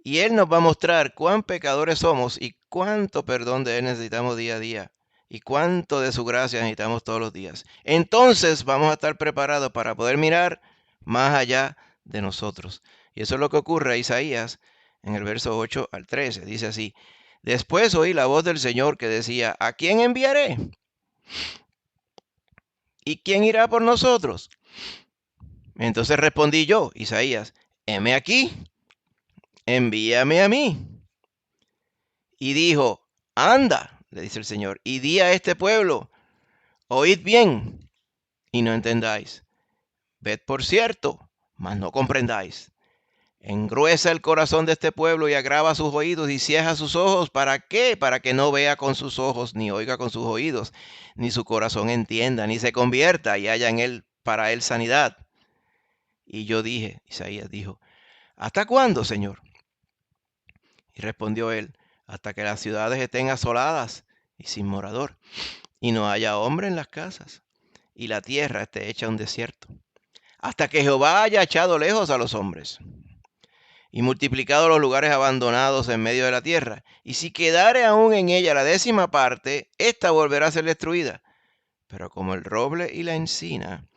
y Él nos va a mostrar cuán pecadores somos y cuánto perdón de Él necesitamos día a día y cuánto de su gracia necesitamos todos los días. Entonces vamos a estar preparados para poder mirar más allá de nosotros. Y eso es lo que ocurre a Isaías en el verso 8 al 13. Dice así, después oí la voz del Señor que decía, ¿a quién enviaré? ¿Y quién irá por nosotros? Entonces respondí yo, Isaías, heme aquí, envíame a mí. Y dijo, anda, le dice el Señor, y di a este pueblo, oíd bien y no entendáis. Ved por cierto, mas no comprendáis. Engruesa el corazón de este pueblo y agrava sus oídos y cieja sus ojos. ¿Para qué? Para que no vea con sus ojos, ni oiga con sus oídos, ni su corazón entienda, ni se convierta y haya en él para él sanidad. Y yo dije, Isaías dijo, ¿hasta cuándo, Señor? Y respondió él, hasta que las ciudades estén asoladas y sin morador, y no haya hombre en las casas, y la tierra esté hecha un desierto, hasta que Jehová haya echado lejos a los hombres, y multiplicado los lugares abandonados en medio de la tierra. Y si quedare aún en ella la 10ª parte, ésta volverá a ser destruida. Pero como el roble y la encina,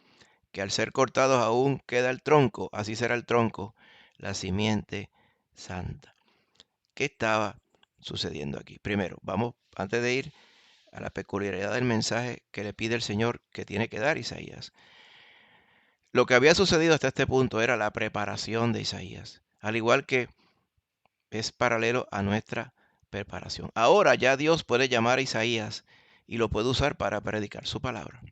que al ser cortados aún queda el tronco, así será el tronco, la simiente santa. ¿Qué estaba sucediendo aquí? Primero, vamos, antes de ir a la peculiaridad del mensaje que le pide el Señor que tiene que dar Isaías. Lo que había sucedido hasta este punto era la preparación de Isaías, al igual que es paralelo a nuestra preparación. Ahora ya Dios puede llamar a Isaías y lo puede usar para predicar su palabra.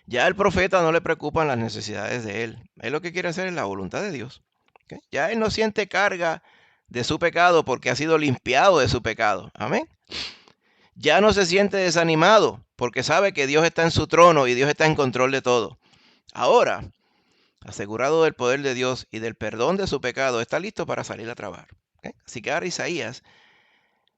Ya al profeta no le preocupan las necesidades de él. Él lo que quiere hacer es la voluntad de Dios. ¿Okay? Ya él no siente carga de su pecado porque ha sido limpiado de su pecado. Amén. Ya no se siente desanimado porque sabe que Dios está en su trono y Dios está en control de todo. Ahora, asegurado del poder de Dios y del perdón de su pecado, está listo para salir a trabajar. ¿Okay? Así que ahora Isaías,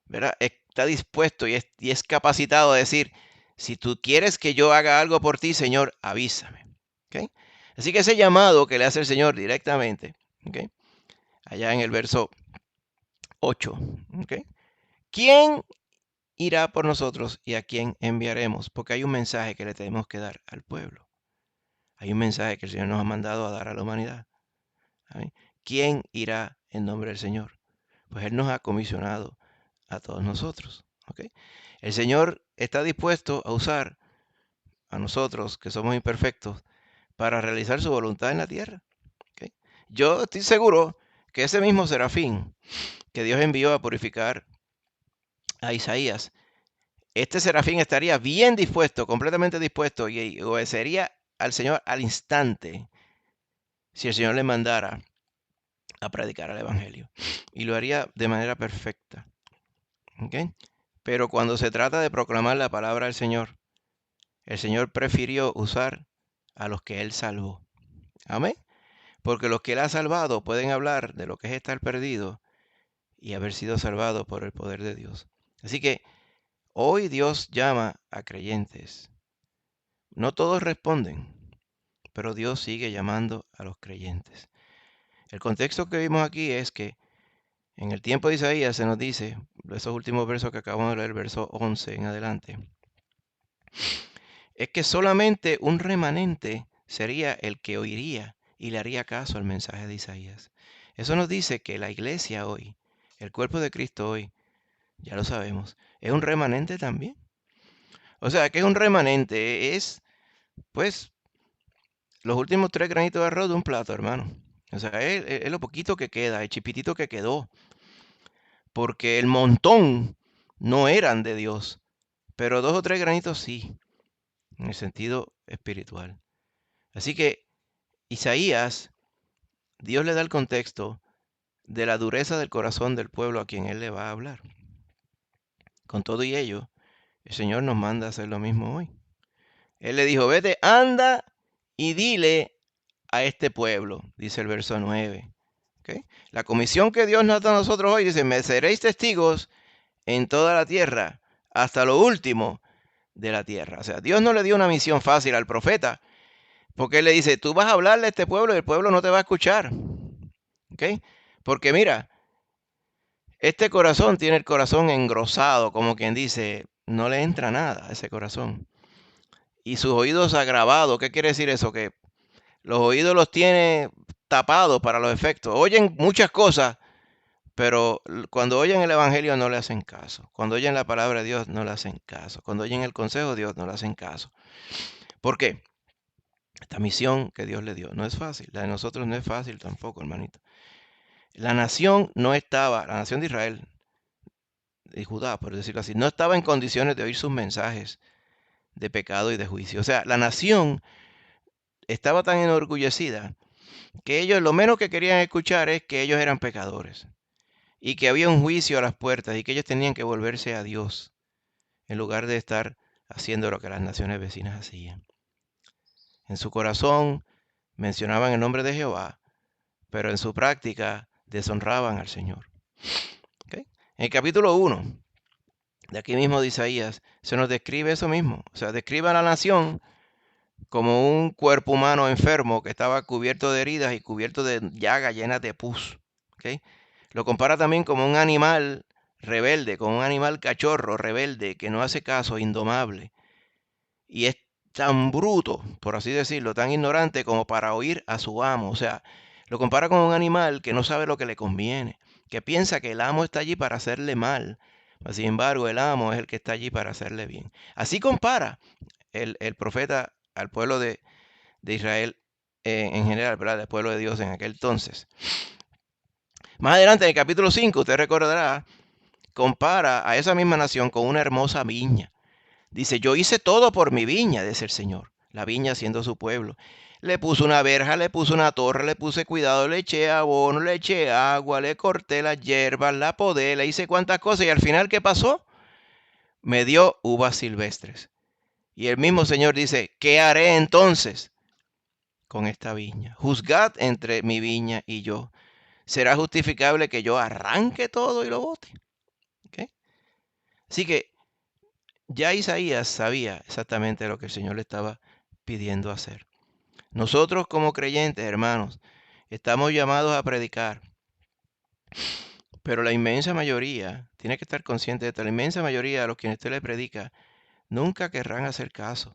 ¿verdad?, está dispuesto y es capacitado a decir, si tú quieres que yo haga algo por ti, Señor, avísame. ¿Okay? Así que ese llamado que le hace el Señor directamente, ¿ok? Allá en el verso 8. ¿Ok? ¿Quién irá por nosotros y a quién enviaremos? Porque hay un mensaje que le tenemos que dar al pueblo. Hay un mensaje que el Señor nos ha mandado a dar a la humanidad. ¿Saben? ¿Quién irá en nombre del Señor? Pues Él nos ha comisionado a todos nosotros. ¿Ok? El Señor está dispuesto a usar a nosotros, que somos imperfectos, para realizar su voluntad en la tierra. ¿Ok? Yo estoy seguro que ese mismo serafín que Dios envió a purificar a Isaías, este serafín estaría bien dispuesto, completamente dispuesto, y obedecería al Señor al instante si el Señor le mandara a predicar el Evangelio. Y lo haría de manera perfecta. ¿Ok? Pero cuando se trata de proclamar la palabra del Señor, el Señor prefirió usar a los que Él salvó. Amén. Porque los que Él ha salvado pueden hablar de lo que es estar perdido y haber sido salvado por el poder de Dios. Así que hoy Dios llama a creyentes. No todos responden, pero Dios sigue llamando a los creyentes. El contexto que vimos aquí es que en el tiempo de Isaías se nos dice, esos últimos versos que acabamos de leer, verso 11 en adelante, es que solamente un remanente sería el que oiría y le haría caso al mensaje de Isaías. Eso nos dice que la iglesia hoy, el cuerpo de Cristo hoy, ya lo sabemos, es un remanente también. O sea, que es un remanente, es pues los últimos 3 granitos de arroz de un plato, hermano. O sea, es lo poquito que queda, el chipitito que quedó. Porque el montón no eran de Dios, pero 2 o 3 granitos sí, en el sentido espiritual. Así que Isaías, Dios le da el contexto de la dureza del corazón del pueblo a quien él le va a hablar. Con todo y ello, el Señor nos manda a hacer lo mismo hoy. Él le dijo, vete, anda y dile a este pueblo, dice el verso 9. ¿Okay? La comisión que Dios nos da a nosotros hoy dice, me seréis testigos en toda la tierra, hasta lo último de la tierra. O sea, Dios no le dio una misión fácil al profeta, porque él le dice, tú vas a hablarle a este pueblo y el pueblo no te va a escuchar. ¿Okay? Porque mira, este corazón tiene el corazón engrosado, como quien dice, no le entra nada a ese corazón. Y sus oídos agravados, ¿qué quiere decir eso? Que los oídos los tiene tapados para los efectos. Oyen muchas cosas, pero cuando oyen el Evangelio no le hacen caso. Cuando oyen la palabra de Dios no le hacen caso. Cuando oyen el consejo de Dios no le hacen caso. ¿Por qué? Esta misión que Dios le dio no es fácil. La de nosotros no es fácil tampoco, hermanito. La nación no estaba, la nación de Israel, de Judá, por decirlo así, no estaba en condiciones de oír sus mensajes de pecado y de juicio. O sea, la nación estaba tan enorgullecida que ellos lo menos que querían escuchar es que ellos eran pecadores y que había un juicio a las puertas y que ellos tenían que volverse a Dios en lugar de estar haciendo lo que las naciones vecinas hacían. En su corazón mencionaban el nombre de Jehová, pero en su práctica deshonraban al Señor. ¿Okay? En el capítulo 1 de aquí mismo de Isaías se nos describe eso mismo. O sea, describe a la nación como un cuerpo humano enfermo que estaba cubierto de heridas y cubierto de llagas llenas de pus. ¿Okay? Lo compara también como un animal rebelde, como un animal cachorro rebelde que no hace caso, indomable. Y es tan bruto, por así decirlo, tan ignorante como para oír a su amo. O sea, lo compara con un animal que no sabe lo que le conviene, que piensa que el amo está allí para hacerle mal. Sin embargo, el amo es el que está allí para hacerle bien. Así compara el profeta al pueblo de Israel en general, ¿verdad? Al pueblo de Dios en aquel entonces. Más adelante, en el capítulo 5, usted recordará, compara a esa misma nación con una hermosa viña. Dice, yo hice todo por mi viña, dice el Señor. La viña siendo su pueblo. Le puse una verja, le puse una torre, le puse cuidado, le eché abono, le eché agua, le corté las hierbas, la podé, le hice cuantas cosas. Y al final, ¿qué pasó? Me dio uvas silvestres. Y el mismo Señor dice, ¿qué haré entonces con esta viña? Juzgad entre mi viña y yo. ¿Será justificable que yo arranque todo y lo bote? ¿Okay? Así que ya Isaías sabía exactamente lo que el Señor le estaba pidiendo hacer. Nosotros como creyentes, hermanos, estamos llamados a predicar. Pero la inmensa mayoría, tiene que estar consciente de esto, la inmensa mayoría a los quienes usted le predica, nunca querrán hacer caso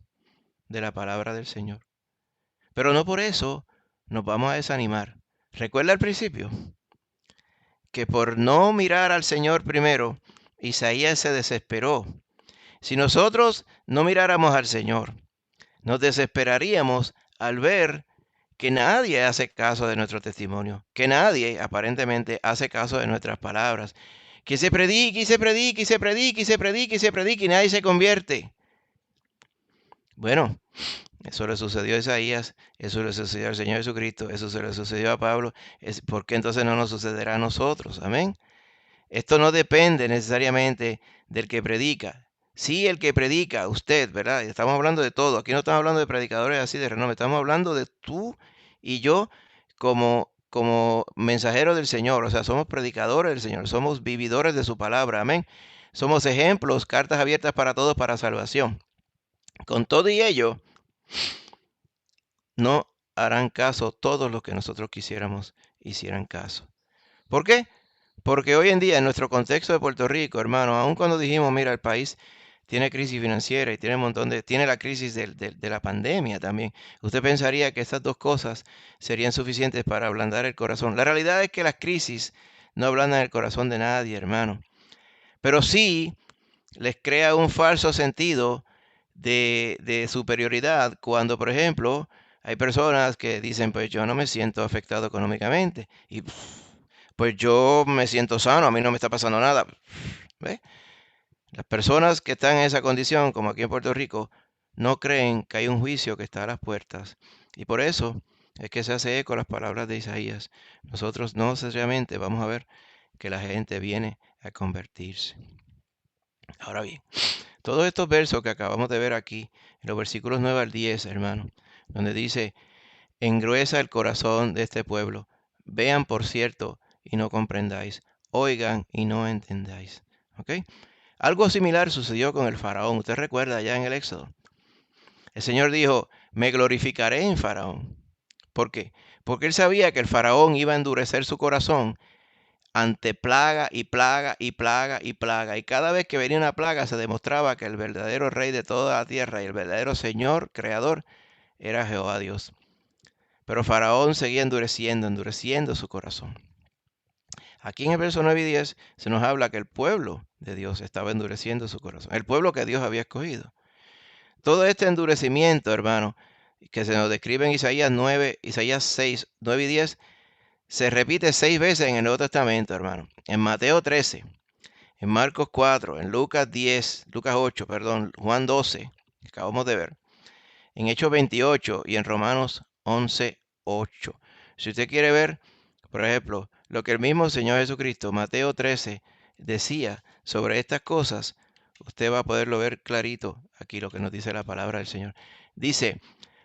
de la palabra del Señor. Pero no por eso nos vamos a desanimar. Recuerda al principio que por no mirar al Señor primero, Isaías se desesperó. Si nosotros no miráramos al Señor, nos desesperaríamos al ver que nadie hace caso de nuestro testimonio, que nadie aparentemente hace caso de nuestras palabras, que se predique y se predique y se predique y se predique y se predique y nadie se convierte. Bueno, eso le sucedió a Isaías, eso le sucedió al Señor Jesucristo, eso se le sucedió a Pablo. ¿Por qué entonces no nos sucederá a nosotros? Amén. Esto no depende necesariamente del que predica. Sí, el que predica, usted, ¿verdad? Estamos hablando de todo. Aquí no estamos hablando de predicadores así de renombre. Estamos hablando de tú y yo como mensajeros del Señor. O sea, somos predicadores del Señor. Somos vividores de su palabra. Amén. Somos ejemplos, cartas abiertas para todos para salvación. Con todo y ello, no harán caso todos los que nosotros quisiéramos hicieran caso. ¿Por qué? Porque hoy en día, en nuestro contexto de Puerto Rico, hermano, aun cuando dijimos, mira, el país tiene crisis financiera y tiene un montón tiene la crisis de la pandemia también. Usted pensaría que estas dos cosas serían suficientes para ablandar el corazón. La realidad es que las crisis no ablandan el corazón de nadie, hermano. Pero sí les crea un falso sentido de superioridad cuando, por ejemplo, hay personas que dicen, pues yo no me siento afectado económicamente y pues yo me siento sano, a mí no me está pasando nada. ¿Ve? Las personas que están en esa condición, como aquí en Puerto Rico, no creen que hay un juicio que está a las puertas. Y por eso es que se hace eco las palabras de Isaías. Nosotros no necesariamente vamos a ver que la gente viene a convertirse. Ahora bien, todos estos versos que acabamos de ver aquí, en los versículos 9 al 10, hermano, donde dice, engruesa el corazón de este pueblo, vean por cierto y no comprendáis, oigan y no entendáis. ¿Ok? Algo similar sucedió con el faraón. Usted recuerda allá en el Éxodo. El Señor dijo, me glorificaré en faraón. ¿Por qué? Porque él sabía que el faraón iba a endurecer su corazón ante plaga y plaga y plaga y plaga. Y cada vez que venía una plaga se demostraba que el verdadero rey de toda la tierra y el verdadero Señor, creador, era Jehová Dios. Pero Faraón seguía endureciendo su corazón. Aquí en el verso 9 y 10 se nos habla que el pueblo de Dios estaba endureciendo su corazón. El pueblo que Dios había escogido. Todo este endurecimiento, hermano, que se nos describe en Isaías 6, 9 y 10, se repite 6 veces en el Nuevo Testamento, hermano. En Mateo 13, en Marcos 4, en Lucas 10, Lucas 8, perdón, Juan 12, que acabamos de ver, en Hechos 28 y en Romanos 11, 8. Si usted quiere ver, por ejemplo, lo que el mismo Señor Jesucristo, Mateo 13, decía sobre estas cosas, usted va a poderlo ver clarito aquí lo que nos dice la palabra del Señor. Dice,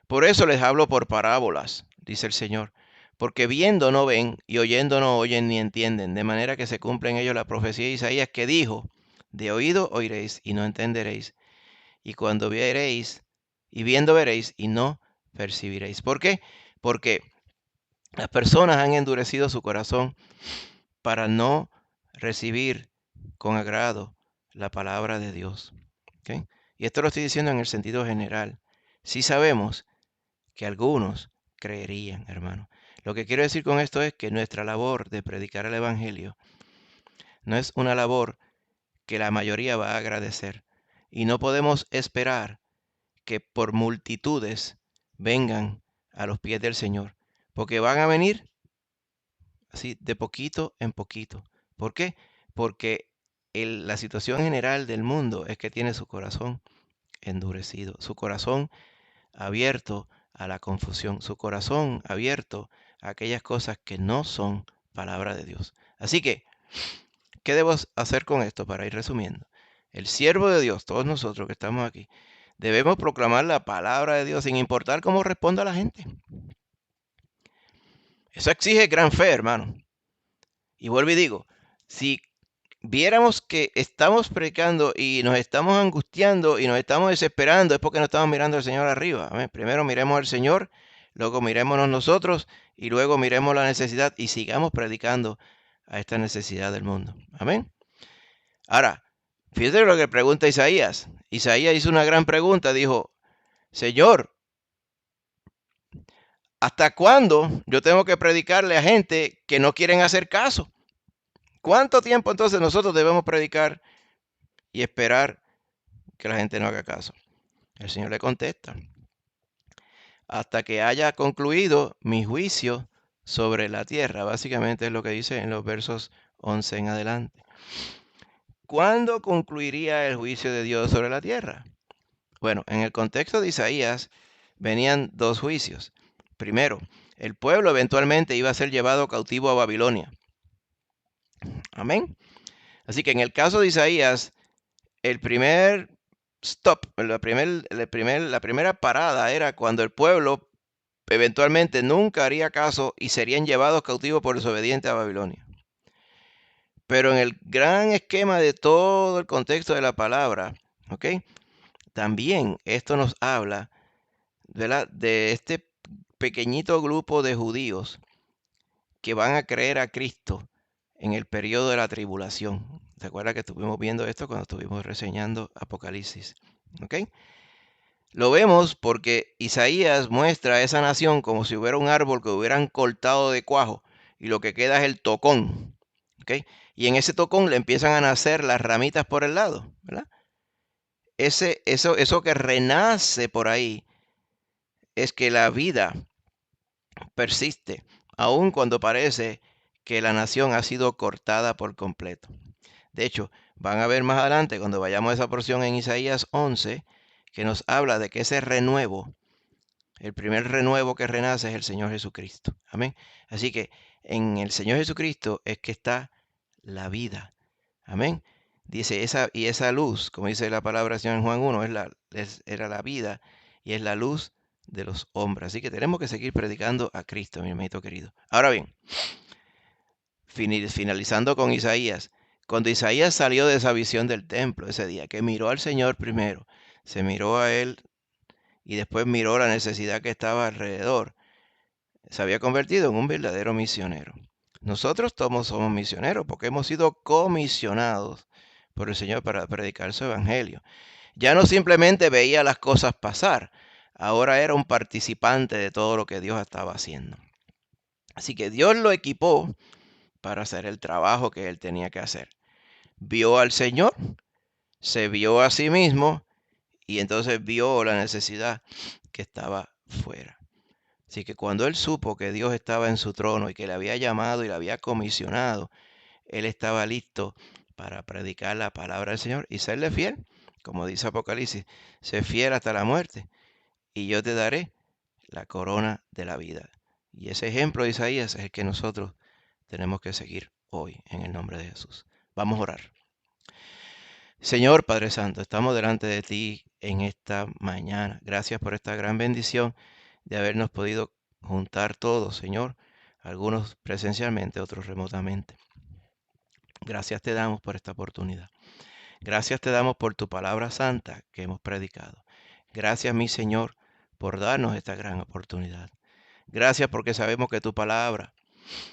por eso les hablo por parábolas, dice el Señor, porque viendo no ven y oyendo no oyen ni entienden, de manera que se cumple en ellos la profecía de Isaías que dijo, de oído oiréis y no entenderéis, y cuando veréis y viendo veréis y no percibiréis. ¿Por qué? Porque las personas han endurecido su corazón para no recibir con agrado la palabra de Dios. ¿Okay? Y esto lo estoy diciendo en el sentido general. Sí sabemos que algunos creerían, hermano. Lo que quiero decir con esto es que nuestra labor de predicar el Evangelio no es una labor que la mayoría va a agradecer. Y no podemos esperar que por multitudes vengan a los pies del Señor, porque van a venir así de poquito en poquito. ¿Por qué? Porque la situación general del mundo es que tiene su corazón endurecido, su corazón abierto a la confusión, su corazón abierto a aquellas cosas que no son palabra de Dios. Así que, ¿qué debo hacer con esto para ir resumiendo? El siervo de Dios, todos nosotros que estamos aquí, debemos proclamar la palabra de Dios sin importar cómo responda la gente. Eso exige gran fe, hermano. Y vuelvo y digo, si viéramos que estamos predicando y nos estamos angustiando y nos estamos desesperando, es porque no estamos mirando al Señor arriba. Amén. Primero miremos al Señor, luego mirémonos nosotros y luego miremos la necesidad y sigamos predicando a esta necesidad del mundo. Amén. Ahora, fíjate lo que pregunta Isaías. Isaías hizo una gran pregunta, dijo, Señor, ¿hasta cuándo yo tengo que predicarle a gente que no quieren hacer caso? ¿Cuánto tiempo entonces nosotros debemos predicar y esperar que la gente no haga caso? El Señor le contesta, hasta que haya concluido mi juicio sobre la tierra. Básicamente es lo que dice en los versos 11 en adelante. ¿Cuándo concluiría el juicio de Dios sobre la tierra? Bueno, en el contexto de Isaías venían dos juicios. Primero, el pueblo eventualmente iba a ser llevado cautivo a Babilonia. Amén. Así que en el caso de Isaías, el primer stop, la primera parada era cuando el pueblo eventualmente nunca haría caso y serían llevados cautivos por desobedientes a Babilonia. Pero en el gran esquema de todo el contexto de la palabra, ¿ok? También esto nos habla, ¿verdad?, de este pequeñito grupo de judíos que van a creer a Cristo en el periodo de la tribulación. ¿Se acuerda que estuvimos viendo esto cuando estuvimos reseñando Apocalipsis? ¿Ok? Lo vemos porque Isaías muestra a esa nación como si hubiera un árbol que hubieran cortado de cuajo y lo que queda es el tocón. ¿Ok? Y en ese tocón le empiezan a nacer las ramitas por el lado, ¿verdad? Eso que renace por ahí es que la vida persiste, aun cuando parece que la nación ha sido cortada por completo. De hecho, van a ver más adelante, cuando vayamos a esa porción en Isaías 11, que nos habla de que ese renuevo, el primer renuevo que renace es el Señor Jesucristo. Amén. Así que en el Señor Jesucristo es que está la vida. Amén. Dice, esa luz, como dice la palabra del Señor en Juan 1, era la vida y es la luz de los hombres. Así que tenemos que seguir predicando a Cristo, mi hermanito querido. Ahora bien, finalizando con Isaías, cuando Isaías salió de esa visión del templo ese día, que miró al Señor primero, se miró a él y después miró la necesidad que estaba alrededor, se había convertido en un verdadero misionero. Nosotros todos somos misioneros porque hemos sido comisionados por el Señor para predicar su evangelio. Ya no simplemente veía las cosas pasar, ahora era un participante de todo lo que Dios estaba haciendo. Así que Dios lo equipó para hacer el trabajo que él tenía que hacer. Vio al Señor, se vio a sí mismo y entonces vio la necesidad que estaba fuera. Así que cuando él supo que Dios estaba en su trono y que le había llamado y le había comisionado, él estaba listo para predicar la palabra del Señor y serle fiel. Como dice Apocalipsis, sé fiel hasta la muerte y yo te daré la corona de la vida. Y ese ejemplo de Isaías es el que nosotros tenemos que seguir hoy en el nombre de Jesús. Vamos a orar. Señor Padre Santo, estamos delante de ti en esta mañana. Gracias por esta gran bendición de habernos podido juntar todos, Señor, algunos presencialmente, otros remotamente. Gracias te damos por esta oportunidad. Gracias te damos por tu palabra santa que hemos predicado. Gracias, mi Señor, por darnos esta gran oportunidad. Gracias porque sabemos que tu palabra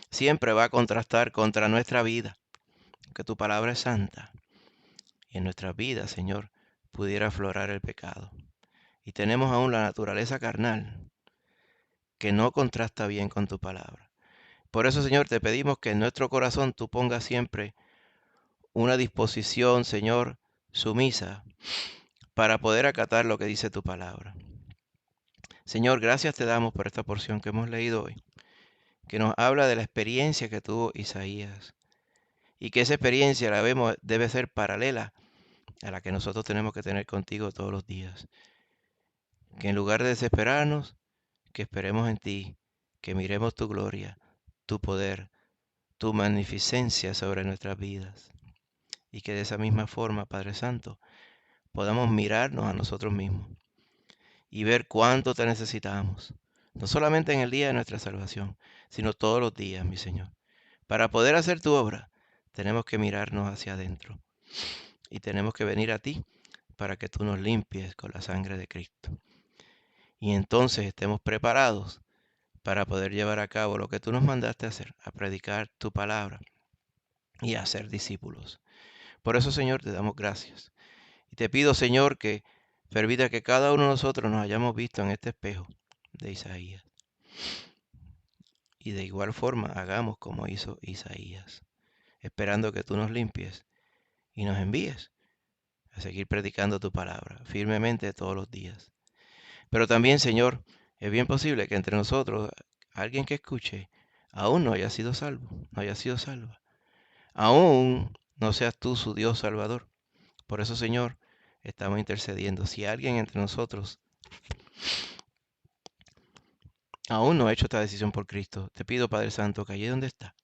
siempre va a contrastar contra nuestra vida, que tu palabra es santa y en nuestras vidas, Señor, pudiera aflorar el pecado. Y tenemos aún la naturaleza carnal que no contrasta bien con tu palabra. Por eso, Señor, te pedimos que en nuestro corazón tú pongas siempre una disposición, Señor, sumisa para poder acatar lo que dice tu palabra. Señor, gracias te damos por esta porción que hemos leído hoy, que nos habla de la experiencia que tuvo Isaías y que esa experiencia la vemos debe ser paralela a la que nosotros tenemos que tener contigo todos los días. Que en lugar de desesperarnos, que esperemos en ti, que miremos tu gloria, tu poder, tu magnificencia sobre nuestras vidas. Y que de esa misma forma, Padre Santo, podamos mirarnos a nosotros mismos y ver cuánto te necesitamos, no solamente en el día de nuestra salvación, sino todos los días, mi Señor. Para poder hacer tu obra, tenemos que mirarnos hacia adentro y tenemos que venir a ti para que tú nos limpies con la sangre de Cristo. Y entonces estemos preparados para poder llevar a cabo lo que tú nos mandaste a hacer, a predicar tu palabra y a ser discípulos. Por eso, Señor, te damos gracias. Y te pido, Señor, que permita que cada uno de nosotros nos hayamos visto en este espejo de Isaías. Y de igual forma hagamos como hizo Isaías, esperando que tú nos limpies y nos envíes a seguir predicando tu palabra firmemente todos los días. Pero también, Señor, es bien posible que entre nosotros alguien que escuche aún no haya sido salvo, no haya sido salva. Aún no seas tú su Dios Salvador. Por eso, Señor, estamos intercediendo. Si alguien entre nosotros aún no ha hecho esta decisión por Cristo, te pido, Padre Santo, que allí donde está,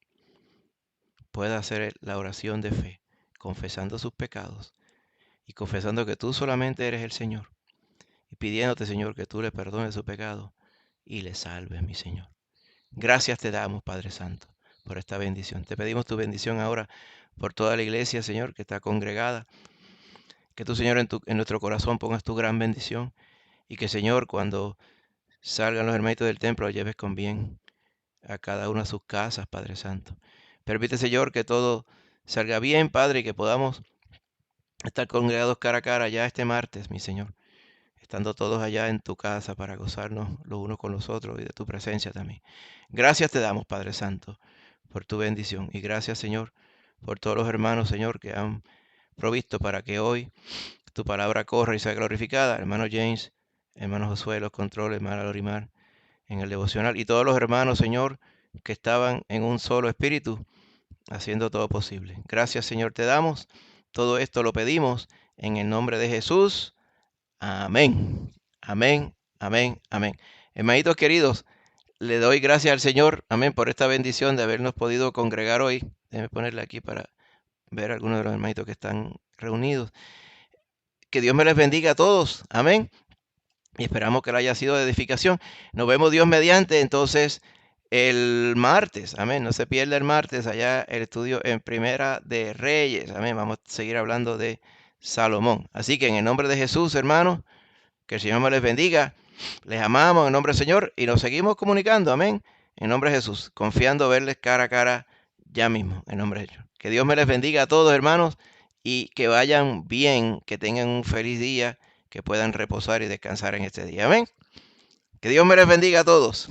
pueda hacer la oración de fe, confesando sus pecados y confesando que tú solamente eres el Señor y pidiéndote, Señor, que tú le perdones su pecado y le salves, mi Señor. Gracias te damos, Padre Santo, por esta bendición. Te pedimos tu bendición ahora por toda la iglesia, Señor, que está congregada. Que tú, Señor, en nuestro corazón pongas tu gran bendición y que, Señor, cuando salgan los hermanitos del templo, los lleves con bien a cada uno a sus casas, Padre Santo. Permite, Señor, que todo salga bien, Padre, y que podamos estar congregados cara a cara ya este martes, mi Señor, estando todos allá en tu casa para gozarnos los unos con los otros y de tu presencia también. Gracias te damos, Padre Santo, por tu bendición. Y gracias, Señor, por todos los hermanos, Señor, que han provisto para que hoy tu palabra corra y sea glorificada. Hermano James, hermano Josué, los controles, hermana Lorimar, en el devocional. Y todos los hermanos, Señor, que estaban en un solo espíritu, haciendo todo posible. Gracias, Señor, te damos. Todo esto lo pedimos en el nombre de Jesús. Amén. Amén. Amén. Amén. Hermanitos queridos, le doy gracias al Señor, amén, por esta bendición de habernos podido congregar hoy. Déjeme ponerle aquí para ver algunos de los hermanitos que están reunidos. Que Dios me les bendiga a todos. Amén. Y esperamos que le haya sido de edificación. Nos vemos Dios mediante entonces el martes. Amén. No se pierda el martes allá el estudio en Primera de Reyes. Amén. Vamos a seguir hablando de Salomón. Así que en el nombre de Jesús, hermanos, que el Señor me les bendiga. Les amamos en nombre del Señor y nos seguimos comunicando. Amén. En nombre de Jesús. Confiando verles cara a cara ya mismo. En nombre de Dios. Que Dios me les bendiga a todos, hermanos, y que vayan bien, que tengan un feliz día, que puedan reposar y descansar en este día. Amén. Que Dios me les bendiga a todos.